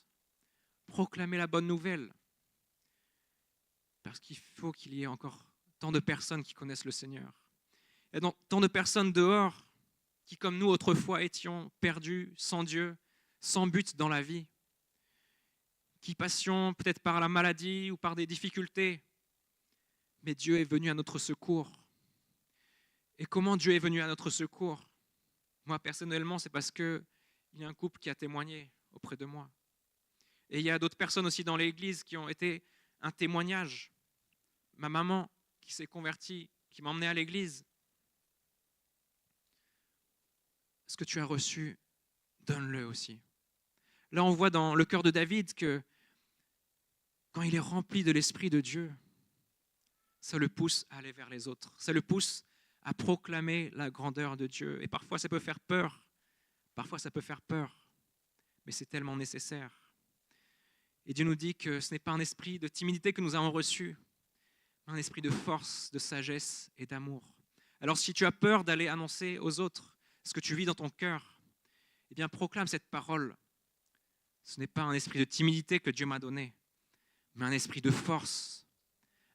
proclamer la bonne nouvelle. Parce qu'il faut qu'il y ait encore tant de personnes qui connaissent le Seigneur. Il y a tant de personnes dehors qui, comme nous autrefois, étions perdus, sans Dieu, sans but dans la vie, qui passions peut-être par la maladie ou par des difficultés, mais Dieu est venu à notre secours. Et comment Dieu est venu à notre secours? Moi, personnellement, c'est parce qu'il y a un couple qui a témoigné auprès de moi. Et il y a d'autres personnes aussi dans l'église qui ont été un témoignage. Ma maman qui s'est convertie, qui m'a emmené à l'église. Ce que tu as reçu, donne-le aussi. Là, on voit dans le cœur de David que quand il est rempli de l'Esprit de Dieu, ça le pousse à aller vers les autres. Ça le pousse à proclamer la grandeur de Dieu. Et parfois, ça peut faire peur. Parfois, ça peut faire peur. Mais c'est tellement nécessaire. Et Dieu nous dit que ce n'est pas un esprit de timidité que nous avons reçu, mais un esprit de force, de sagesse et d'amour. Alors si tu as peur d'aller annoncer aux autres ce que tu vis dans ton cœur, eh bien proclame cette parole. Ce n'est pas un esprit de timidité que Dieu m'a donné, mais un esprit de force,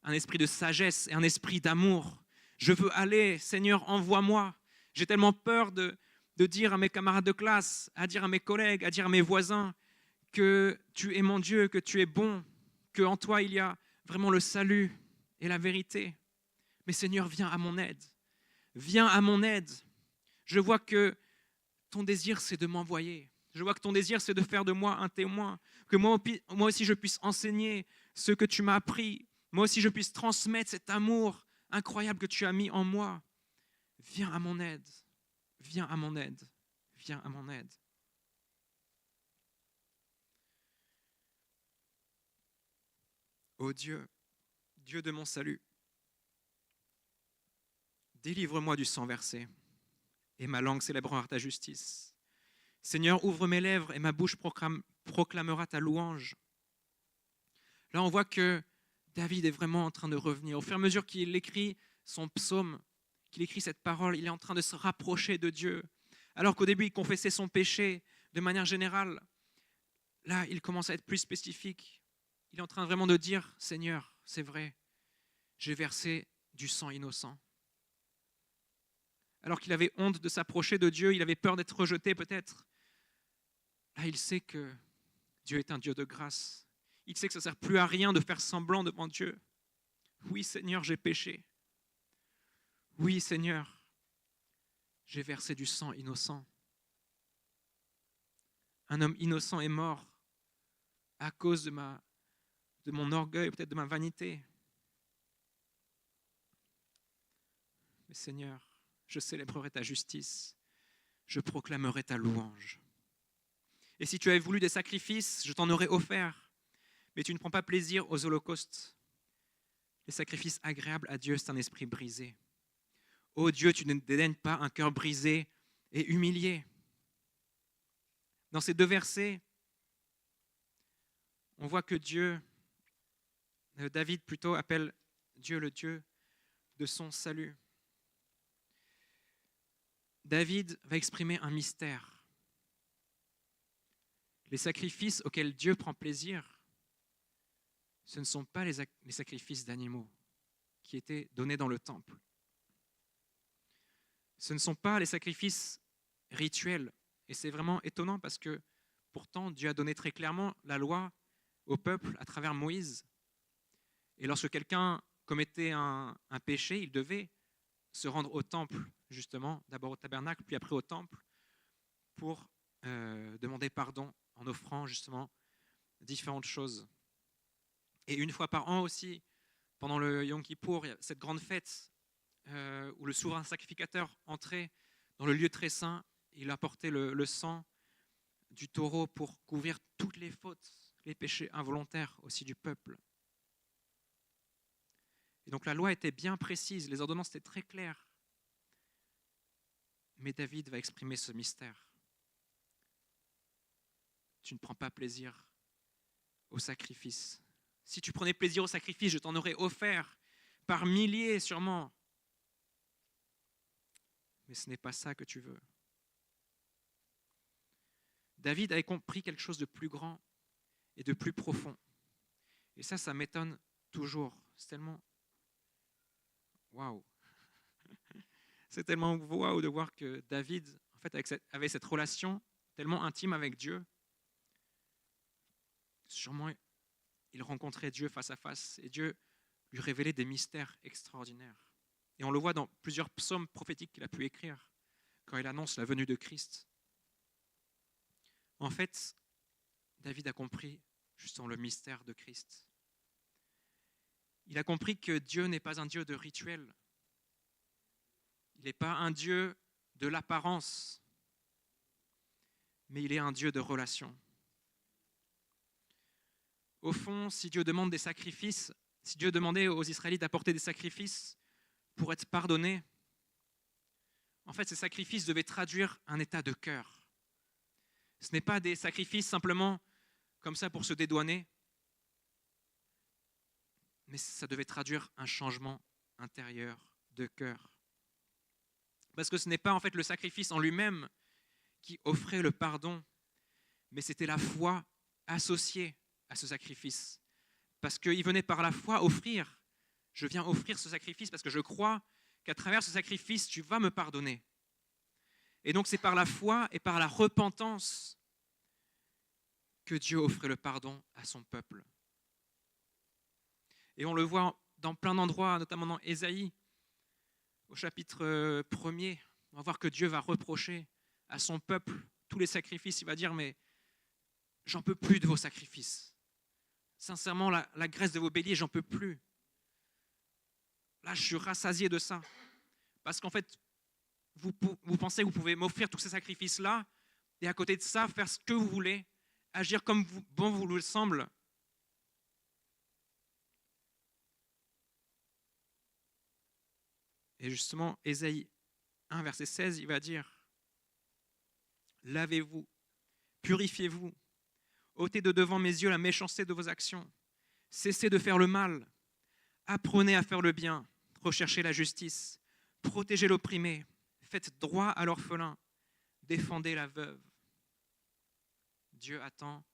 un esprit de sagesse et un esprit d'amour. Je veux aller, Seigneur, envoie-moi. J'ai tellement peur de dire à mes camarades de classe, à dire à mes collègues, à dire à mes voisins que tu es mon Dieu, que tu es bon, qu'en toi il y a vraiment le salut et la vérité. Mais Seigneur, viens à mon aide. Viens à mon aide. Je vois que ton désir, c'est de m'envoyer. Je vois que ton désir, c'est de faire de moi un témoin. Que moi aussi, je puisse enseigner ce que tu m'as appris. Moi aussi, je puisse transmettre cet amour incroyable que tu as mis en moi. Viens à mon aide. Viens à mon aide. Viens à mon aide. Ô Dieu, Dieu de mon salut, Délivre-moi du sang versé, et ma langue célébrera ta justice. Seigneur, ouvre mes lèvres, et ma bouche proclamera ta louange. Là, on voit que David est vraiment en train de revenir. Au fur et à mesure qu'il écrit son psaume, qu'il écrit cette parole, il est en train de se rapprocher de Dieu. Alors qu'au début, il confessait son péché de manière générale. Là, il commence à être plus spécifique. Il est en train vraiment de dire, Seigneur, c'est vrai, j'ai versé du sang innocent. Alors qu'il avait honte de s'approcher de Dieu, il avait peur d'être rejeté peut-être. Là, il sait que Dieu est un Dieu de grâce. Il sait que ça ne sert plus à rien de faire semblant devant Dieu. Oui, Seigneur, j'ai péché. Oui, Seigneur, j'ai versé du sang innocent. Un homme innocent est mort à cause de mon orgueil, peut-être de ma vanité. Mais Seigneur, je célébrerai ta justice, je proclamerai ta louange. Et si tu avais voulu des sacrifices, je t'en aurais offert, mais tu ne prends pas plaisir aux holocaustes. Les sacrifices agréables à Dieu, c'est un esprit brisé. Ô Dieu, tu ne dédaignes pas un cœur brisé et humilié. Dans ces deux versets, on voit que David plutôt appelle Dieu le Dieu de son salut. David va exprimer un mystère. Les sacrifices auxquels Dieu prend plaisir, ce ne sont pas les sacrifices d'animaux qui étaient donnés dans le temple. Ce ne sont pas les sacrifices rituels. Et c'est vraiment étonnant parce que pourtant Dieu a donné très clairement la loi au peuple à travers Moïse. Et lorsque quelqu'un commettait un péché, il devait se rendre au temple, justement, d'abord au tabernacle, puis après au temple, pour demander pardon en offrant justement différentes choses. Et une fois par an aussi, pendant le Yom Kippour, il y a cette grande fête où le souverain sacrificateur entrait dans le lieu très saint. Il apportait le sang du taureau pour couvrir toutes les fautes, les péchés involontaires aussi du peuple. Et donc la loi était bien précise, les ordonnances étaient très claires. Mais David va exprimer ce mystère. Tu ne prends pas plaisir au sacrifice. Si tu prenais plaisir au sacrifice, je t'en aurais offert par milliers sûrement. Mais ce n'est pas ça que tu veux. David avait compris quelque chose de plus grand et de plus profond. Et ça m'étonne toujours. C'est tellement waouh. C'est tellement waouh de voir que David, en fait, avait cette relation tellement intime avec Dieu. Sûrement, il rencontrait Dieu face à face et Dieu lui révélait des mystères extraordinaires. Et on le voit dans plusieurs psaumes prophétiques qu'il a pu écrire quand il annonce la venue de Christ. En fait, David a compris justement le mystère de Christ. Il a compris que Dieu n'est pas un Dieu de rituel. Il n'est pas un Dieu de l'apparence, mais il est un Dieu de relation. Au fond, si Dieu demande des sacrifices, si Dieu demandait aux Israélites d'apporter des sacrifices pour être pardonnés, en fait, ces sacrifices devaient traduire un état de cœur. Ce n'est pas des sacrifices simplement comme ça pour se dédouaner, mais ça devait traduire un changement intérieur de cœur. Parce que ce n'est pas en fait le sacrifice en lui-même qui offrait le pardon, mais c'était la foi associée à ce sacrifice. Parce qu'il venait par la foi offrir. Je viens offrir ce sacrifice parce que je crois qu'à travers ce sacrifice, tu vas me pardonner. Et donc c'est par la foi et par la repentance que Dieu offrait le pardon à son peuple. Et on le voit dans plein d'endroits, notamment dans Ésaïe, au chapitre 1er, on va voir que Dieu va reprocher à son peuple tous les sacrifices. Il va dire, mais j'en peux plus de vos sacrifices. Sincèrement, la graisse de vos béliers, j'en peux plus. Là, je suis rassasié de ça. Parce qu'en fait, vous pensez que vous pouvez m'offrir tous ces sacrifices-là, et à côté de ça, faire ce que vous voulez, agir comme bon vous le semble. Et justement, Ésaïe 1, verset 16, il va dire « Lavez-vous, purifiez-vous, ôtez de devant mes yeux la méchanceté de vos actions, cessez de faire le mal, apprenez à faire le bien, recherchez la justice, protégez l'opprimé, faites droit à l'orphelin, défendez la veuve. » Dieu attend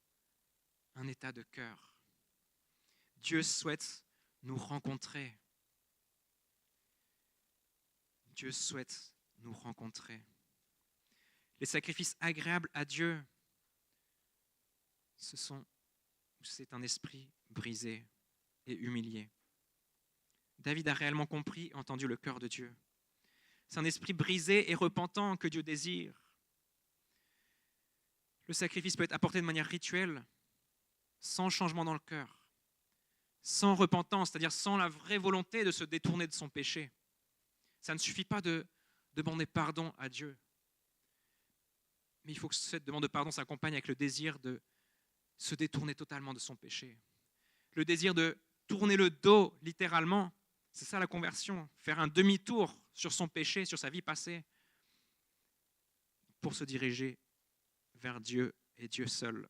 un état de cœur. Dieu souhaite nous rencontrer. Dieu souhaite nous rencontrer. Les sacrifices agréables à Dieu, c'est un esprit brisé et humilié. David a réellement compris et entendu le cœur de Dieu. C'est un esprit brisé et repentant que Dieu désire. Le sacrifice peut être apporté de manière rituelle, sans changement dans le cœur, sans repentance, c'est-à-dire sans la vraie volonté de se détourner de son péché. Ça ne suffit pas de demander pardon à Dieu. Mais il faut que cette demande de pardon s'accompagne avec le désir de se détourner totalement de son péché. Le désir de tourner le dos, littéralement, c'est ça la conversion, faire un demi-tour sur son péché, sur sa vie passée, pour se diriger vers Dieu et Dieu seul.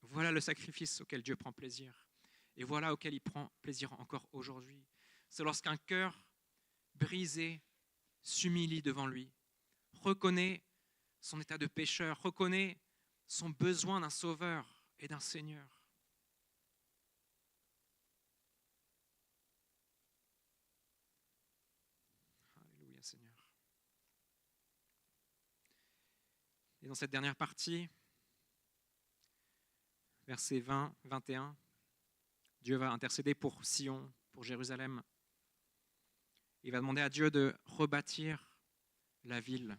Voilà le sacrifice auquel Dieu prend plaisir. Et voilà auquel il prend plaisir encore aujourd'hui. C'est lorsqu'un cœur brisé s'humilie devant lui, reconnaît son état de pécheur, reconnaît son besoin d'un sauveur et d'un Seigneur. Alléluia, Seigneur. Et dans cette dernière partie, versets 20, 21, Dieu va intercéder pour Sion, pour Jérusalem. Il va demander à Dieu de rebâtir la ville.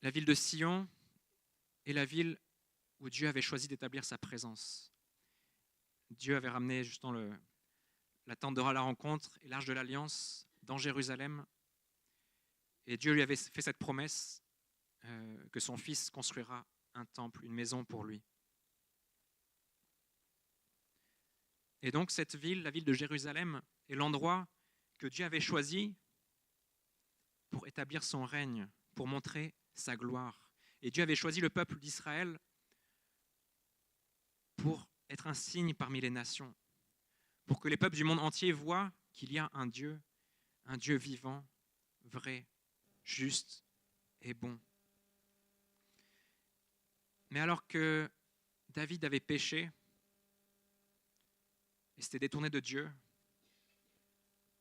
La ville de Sion est la ville où Dieu avait choisi d'établir sa présence. Dieu avait ramené justement la tente de la rencontre et l'arche de l'alliance dans Jérusalem. Et Dieu lui avait fait cette promesse que son fils construira un temple, une maison pour lui. Et donc cette ville, la ville de Jérusalem, est l'endroit que Dieu avait choisi pour établir son règne, pour montrer sa gloire. Et Dieu avait choisi le peuple d'Israël pour être un signe parmi les nations, pour que les peuples du monde entier voient qu'il y a un Dieu vivant, vrai, juste et bon. Mais alors que David avait péché et s'était détourné de Dieu,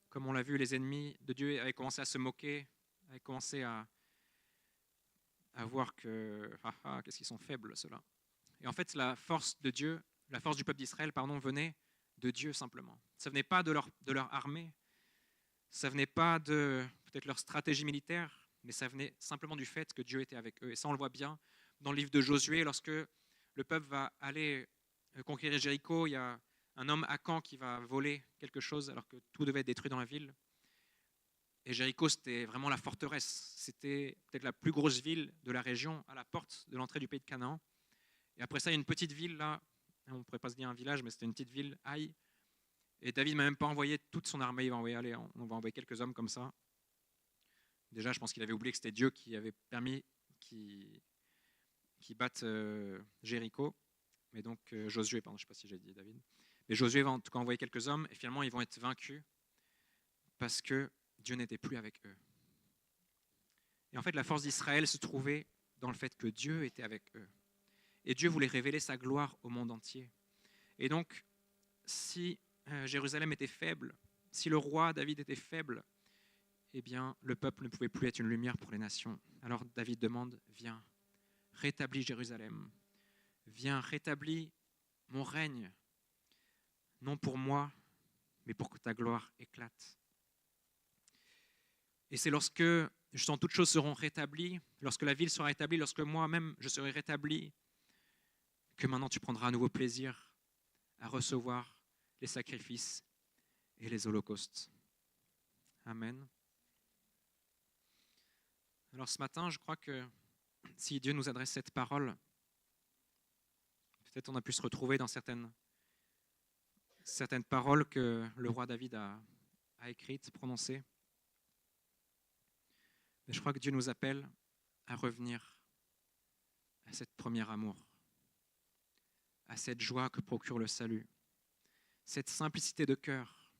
comme on l'a vu, les ennemis de Dieu avaient commencé à se moquer, avaient commencé à voir que qu'est-ce qu'ils sont faibles ceux-là. Et en fait, la force de Dieu, la force du peuple d'Israël, venait de Dieu simplement. Ça venait pas de leur armée, ça venait pas de peut-être leur stratégie militaire, mais ça venait simplement du fait que Dieu était avec eux. Et ça, on le voit bien dans le livre de Josué, lorsque le peuple va aller conquérir Jéricho, il y a un homme Akan qui va voler quelque chose alors que tout devait être détruit dans la ville. Et Jéricho, c'était vraiment la forteresse. C'était peut-être la plus grosse ville de la région, à la porte de l'entrée du pays de Canaan. Et après ça, il y a une petite ville là, on ne pourrait pas se dire un village, mais c'était une petite ville, Haï. Et David ne m'a même pas envoyé toute son armée, il va envoyer, allez, on va envoyer quelques hommes comme ça. Déjà, je pense qu'il avait oublié que c'était Dieu qui avait permis qu'ils battent Jéricho. Mais donc Josué, pardon, je ne sais pas si j'ai dit David. Mais Josué va en tout cas envoyer quelques hommes, et finalement ils vont être vaincus parce que Dieu n'était plus avec eux. Et en fait, la force d'Israël se trouvait dans le fait que Dieu était avec eux. Et Dieu voulait révéler sa gloire au monde entier. Et donc, si Jérusalem était faible, si le roi David était faible, eh bien, le peuple ne pouvait plus être une lumière pour les nations. Alors David demande, viens, rétablis Jérusalem. Viens, rétablis mon règne, non pour moi, mais pour que ta gloire éclate. Et c'est lorsque, justement, toutes choses seront rétablies, lorsque la ville sera rétablie, lorsque moi-même je serai rétabli, que maintenant tu prendras à nouveau plaisir à recevoir les sacrifices et les holocaustes. Amen. Alors ce matin, je crois que si Dieu nous adresse cette parole, peut-être on a pu se retrouver dans certaines certaines paroles que le roi David a écrites, prononcées. Mais je crois que Dieu nous appelle à revenir à cette première amour, à cette joie que procure le salut, cette simplicité de cœur,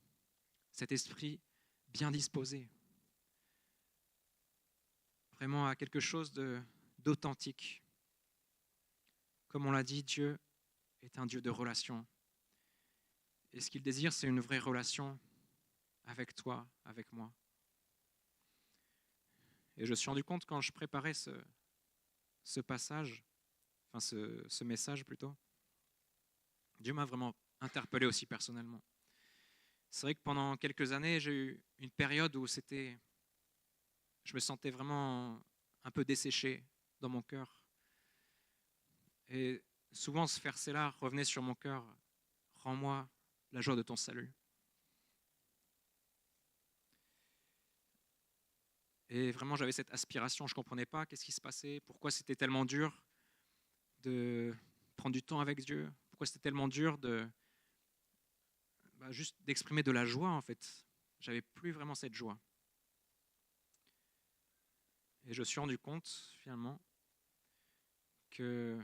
cet esprit bien disposé, vraiment à quelque chose d'authentique. Comme on l'a dit, Dieu est un Dieu de relation. Et ce qu'il désire, c'est une vraie relation avec toi, avec moi. Et je me suis rendu compte quand je préparais ce passage, enfin ce message plutôt, Dieu m'a vraiment interpellé aussi personnellement. C'est vrai que pendant quelques années, j'ai eu une période où je me sentais vraiment un peu desséché dans mon cœur. Et souvent, ce verset-là revenait sur mon cœur. Rends-moi la joie de ton salut. Et vraiment, j'avais cette aspiration. Je ne comprenais pas qu'est-ce qui se passait, pourquoi c'était tellement dur de prendre du temps avec Dieu, pourquoi c'était tellement dur juste d'exprimer de la joie, en fait. J'avais plus vraiment cette joie. Et je me suis rendu compte, finalement, que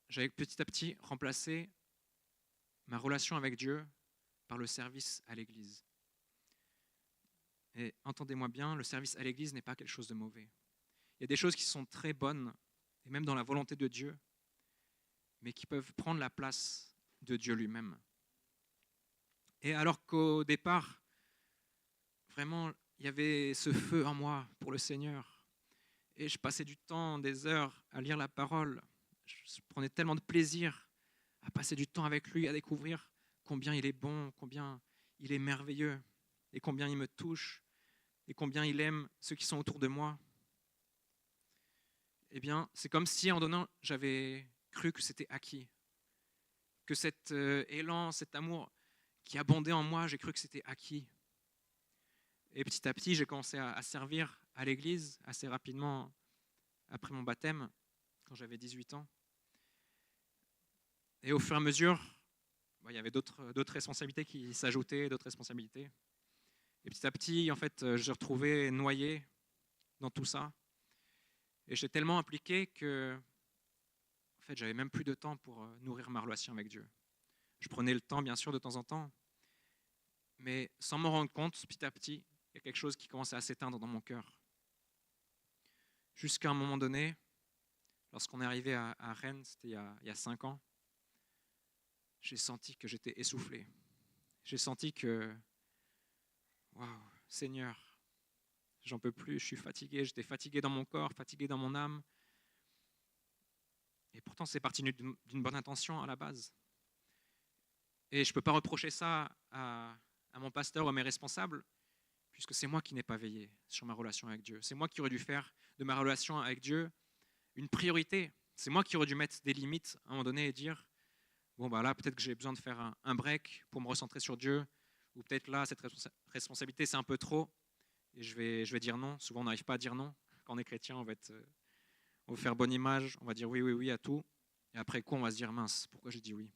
j'avais petit à petit remplacé ma relation avec Dieu par le service à l'Église. Et entendez-moi bien, le service à l'Église n'est pas quelque chose de mauvais. Il y a des choses qui sont très bonnes, et même dans la volonté de Dieu, mais qui peuvent prendre la place de Dieu lui-même. Et alors qu'au départ, vraiment, il y avait ce feu en moi pour le Seigneur, et je passais du temps, des heures à lire la parole, je prenais tellement de plaisir à passer du temps avec lui, à découvrir combien il est bon, combien il est merveilleux, et combien il me touche, et combien il aime ceux qui sont autour de moi. Eh bien, c'est comme si en donnant, j'avais cru que c'était acquis, que cet élan, cet amour qui abondait en moi, j'ai cru que c'était acquis. Et petit à petit, j'ai commencé à servir à l'église assez rapidement après mon baptême, quand j'avais 18 ans. Et au fur et à mesure, il y avait d'autres responsabilités qui s'ajoutaient, d'autres responsabilités. Et petit à petit, en fait, je me retrouvais noyé dans tout ça. Et j'étais tellement impliqué que, en fait, j'avais même plus de temps pour nourrir ma relation avec Dieu. Je prenais le temps, bien sûr, de temps en temps, mais sans m'en rendre compte, petit à petit, il y a quelque chose qui commençait à s'éteindre dans mon cœur. Jusqu'à un moment donné, lorsqu'on est arrivé à Rennes, c'était il y a 5 ans, j'ai senti que j'étais essoufflé. J'ai senti que, waouh, Seigneur, j'en peux plus, je suis fatigué, j'étais fatigué dans mon corps, fatigué dans mon âme. Et pourtant, c'est parti d'une bonne intention à la base. Et je ne peux pas reprocher ça à mon pasteur ou à mes responsables, puisque c'est moi qui n'ai pas veillé sur ma relation avec Dieu. C'est moi qui aurais dû faire de ma relation avec Dieu une priorité. C'est moi qui aurais dû mettre des limites à un moment donné et dire, bon, bah là, peut-être que j'ai besoin de faire un break pour me recentrer sur Dieu, ou peut-être là, cette responsabilité, c'est un peu trop, et je vais dire non. Souvent, on n'arrive pas à dire non. Quand on est chrétien, on va faire bonne image, on va dire oui, oui, oui à tout, et après coup, on va se dire, mince, pourquoi j'ai dit oui?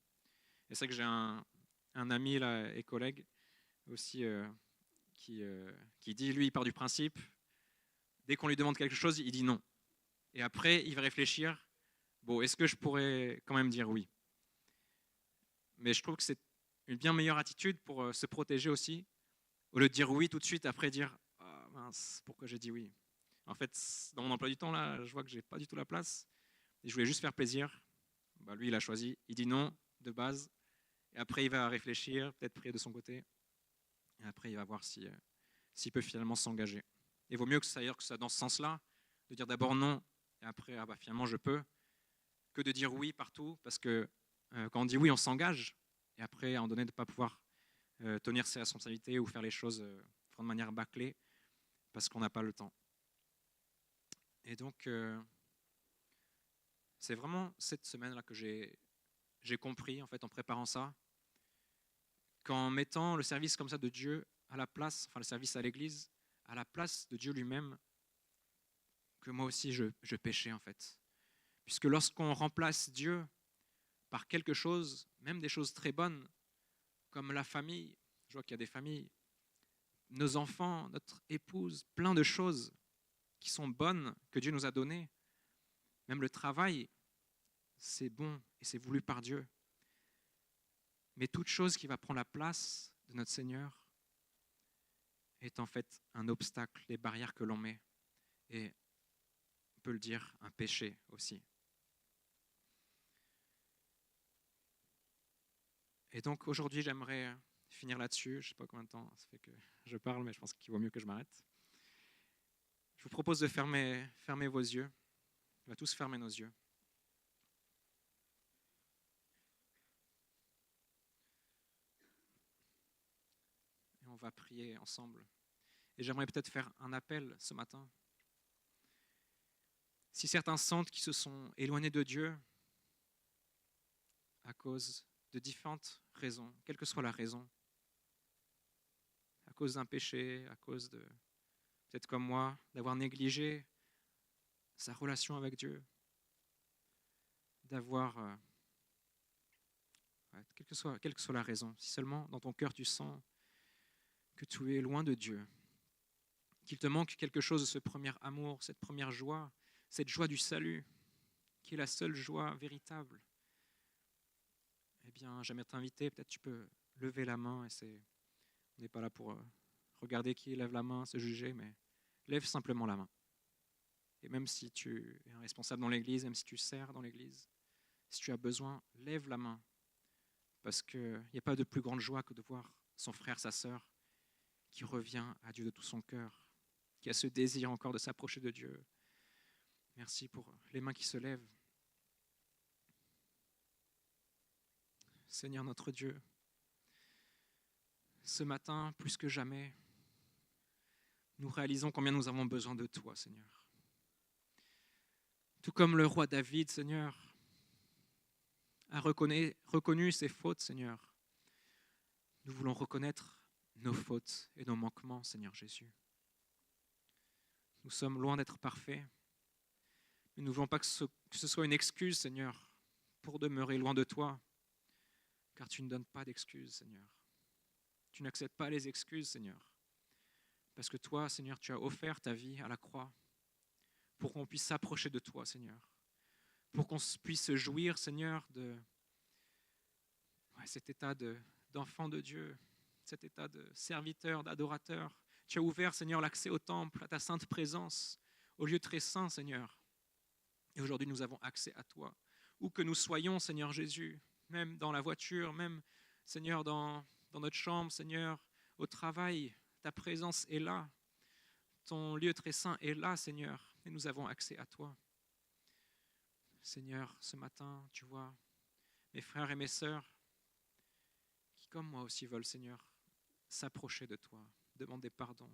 Et c'est vrai que j'ai un ami là, et collègue aussi qui dit, lui, il part du principe, dès qu'on lui demande quelque chose, il dit non. Et après, il va réfléchir, bon, est-ce que je pourrais quand même dire oui? Mais je trouve que c'est une bien meilleure attitude pour se protéger aussi, au lieu de dire oui tout de suite, après dire ah mince, pourquoi j'ai dit oui? En fait, dans mon emploi du temps, là, je vois que j'ai pas du tout la place, et je voulais juste faire plaisir. Bah, lui, il a choisi, il dit non de base, et après, il va réfléchir, peut-être prier de son côté, et après, il va voir s'il peut finalement s'engager. Il vaut mieux que ça aille dans ce sens-là, de dire d'abord non, et après, ah bah, finalement, je peux, que de dire oui partout, parce que quand on dit oui, on s'engage, et après, à un moment donné, de ne pas pouvoir tenir ses responsabilités ou faire les choses de manière bâclée, parce qu'on n'a pas le temps. Et donc, c'est vraiment cette semaine-là que j'ai compris, en fait, en préparant ça, qu'en mettant le service comme ça de Dieu à la place, enfin le service à l'Église, à la place de Dieu lui-même, que moi aussi je péchais, en fait. Puisque lorsqu'on remplace Dieu par quelque chose, même des choses très bonnes, comme la famille. Je vois qu'il y a des familles, nos enfants, notre épouse, plein de choses qui sont bonnes, que Dieu nous a données. Même le travail, c'est bon et c'est voulu par Dieu. Mais toute chose qui va prendre la place de notre Seigneur est en fait un obstacle, les barrières que l'on met. Et on peut le dire, un péché aussi. Et donc aujourd'hui, j'aimerais finir là-dessus. Je ne sais pas combien de temps ça fait que je parle, mais je pense qu'il vaut mieux que je m'arrête. Je vous propose de fermer vos yeux. On va tous fermer nos yeux. Et on va prier ensemble. Et j'aimerais peut-être faire un appel ce matin. Si certains sentent qu'ils se sont éloignés de Dieu à cause de différentes raisons, quelle que soit la raison, à cause d'un péché, à cause de, peut-être comme moi, d'avoir négligé sa relation avec Dieu, d'avoir, quelle que soit la raison, si seulement dans ton cœur tu sens que tu es loin de Dieu, qu'il te manque quelque chose de ce premier amour, cette première joie, cette joie du salut, qui est la seule joie véritable, eh bien, j'aimerais t'inviter, peut-être tu peux lever la main, et on n'est pas là pour regarder qui lève la main, se juger, mais lève simplement la main. Et même si tu es un responsable dans l'église, même si tu sers dans l'église, si tu as besoin, lève la main. Parce qu'il n'y a pas de plus grande joie que de voir son frère, sa sœur, qui revient à Dieu de tout son cœur, qui a ce désir encore de s'approcher de Dieu. Merci pour les mains qui se lèvent. Seigneur notre Dieu, ce matin, plus que jamais, nous réalisons combien nous avons besoin de toi, Seigneur. Tout comme le roi David, Seigneur, a reconnu ses fautes, Seigneur. Nous voulons reconnaître nos fautes et nos manquements, Seigneur Jésus. Nous sommes loin d'être parfaits, mais nous ne voulons pas que ce soit une excuse, Seigneur, pour demeurer loin de toi, car tu ne donnes pas d'excuses, Seigneur. Tu n'acceptes pas les excuses, Seigneur, parce que toi, Seigneur, tu as offert ta vie à la croix pour qu'on puisse s'approcher de toi, Seigneur, pour qu'on puisse se jouir, Seigneur, de cet état d'enfant de Dieu, cet état de serviteur, d'adorateur. Tu as ouvert, Seigneur, l'accès au temple, à ta sainte présence, au lieu très saint, Seigneur. Et aujourd'hui, nous avons accès à toi. Où que nous soyons, Seigneur Jésus, même dans la voiture, même, Seigneur, dans notre chambre, Seigneur, au travail, ta présence est là. Ton lieu très saint est là, Seigneur, et nous avons accès à toi. Seigneur, ce matin, tu vois, mes frères et mes sœurs, qui comme moi aussi veulent, Seigneur, s'approcher de toi, demander pardon.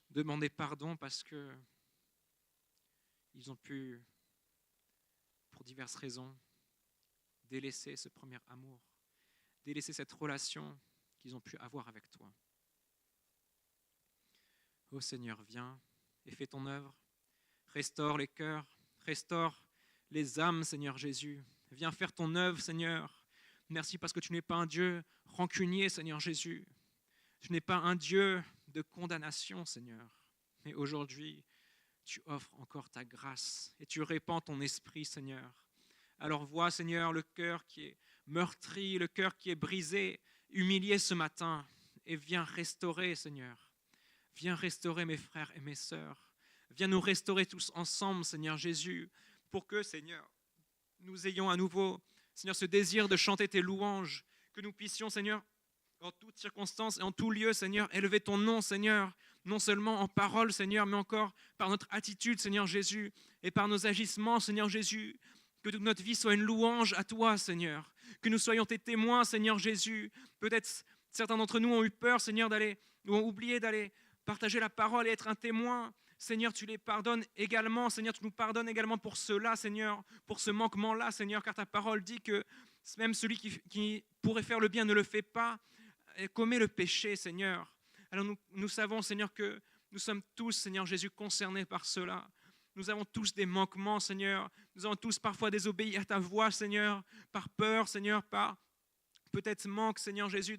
Demander pardon parce que ils ont pu, pour diverses raisons, délaisser ce premier amour, délaisser cette relation qu'ils ont pu avoir avec toi. Ô Seigneur, viens et fais ton œuvre, restaure les cœurs, restaure les âmes, Seigneur Jésus. Viens faire ton œuvre, Seigneur. Merci parce que tu n'es pas un Dieu rancunier, Seigneur Jésus. Tu n'es pas un Dieu de condamnation, Seigneur. Mais aujourd'hui, tu offres encore ta grâce et tu répands ton esprit, Seigneur. Alors vois, Seigneur, le cœur qui est meurtri, le cœur qui est brisé, humilié ce matin, et viens restaurer, Seigneur. Viens restaurer mes frères et mes sœurs. Viens nous restaurer tous ensemble, Seigneur Jésus, pour que, Seigneur, nous ayons à nouveau, Seigneur, ce désir de chanter tes louanges, que nous puissions, Seigneur, en toutes circonstances et en tout lieu, Seigneur, élever ton nom, Seigneur, non seulement en parole, Seigneur, mais encore par notre attitude, Seigneur Jésus, et par nos agissements, Seigneur Jésus, que toute notre vie soit une louange à toi, Seigneur, que nous soyons tes témoins, Seigneur Jésus. Peut-être certains d'entre nous ont eu peur, Seigneur, ou ont oublié d'aller partager la parole et être un témoin. Seigneur, tu les pardonnes également. Seigneur, tu nous pardonnes également pour cela, Seigneur, pour ce manquement-là, Seigneur, car ta parole dit que même celui qui pourrait faire le bien ne le fait pas et commet le péché, Seigneur. Alors nous savons, Seigneur, que nous sommes tous, Seigneur Jésus, concernés par cela. Nous avons tous des manquements, Seigneur. Nous avons tous parfois désobéi à ta voix, Seigneur, par peur, Seigneur, par peut-être manquent, Seigneur Jésus,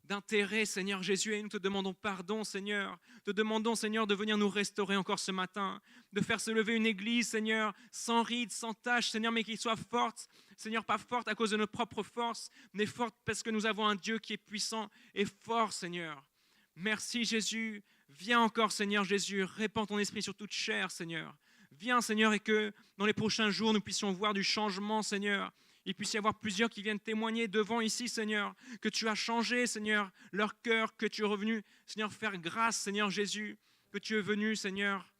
d'intérêt, Seigneur Jésus, et nous te demandons pardon, Seigneur. Te demandons, Seigneur, de venir nous restaurer encore ce matin, de faire se lever une église, Seigneur, sans rides, sans taches, Seigneur, mais qui soit forte, Seigneur, pas forte à cause de notre propre force, mais forte parce que nous avons un Dieu qui est puissant et fort, Seigneur. Merci, Jésus. Viens encore, Seigneur Jésus, répands ton esprit sur toute chair, Seigneur. Viens, Seigneur, et que dans les prochains jours, nous puissions voir du changement, Seigneur. Il puisse y avoir plusieurs qui viennent témoigner devant ici, Seigneur, que tu as changé, Seigneur, leur cœur, que tu es revenu, Seigneur, faire grâce, Seigneur Jésus, que tu es venu, Seigneur,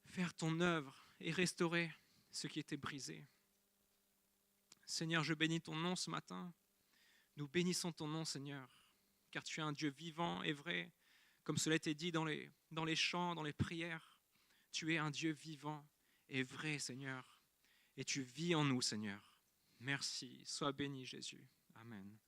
faire ton œuvre et restaurer ce qui était brisé. Seigneur, je bénis ton nom ce matin. Nous bénissons ton nom, Seigneur, car tu es un Dieu vivant et vrai, comme cela a été dit dans les chants, dans les prières. Tu es un Dieu vivant et vrai, Seigneur, et tu vis en nous, Seigneur. Merci, sois béni, Jésus. Amen.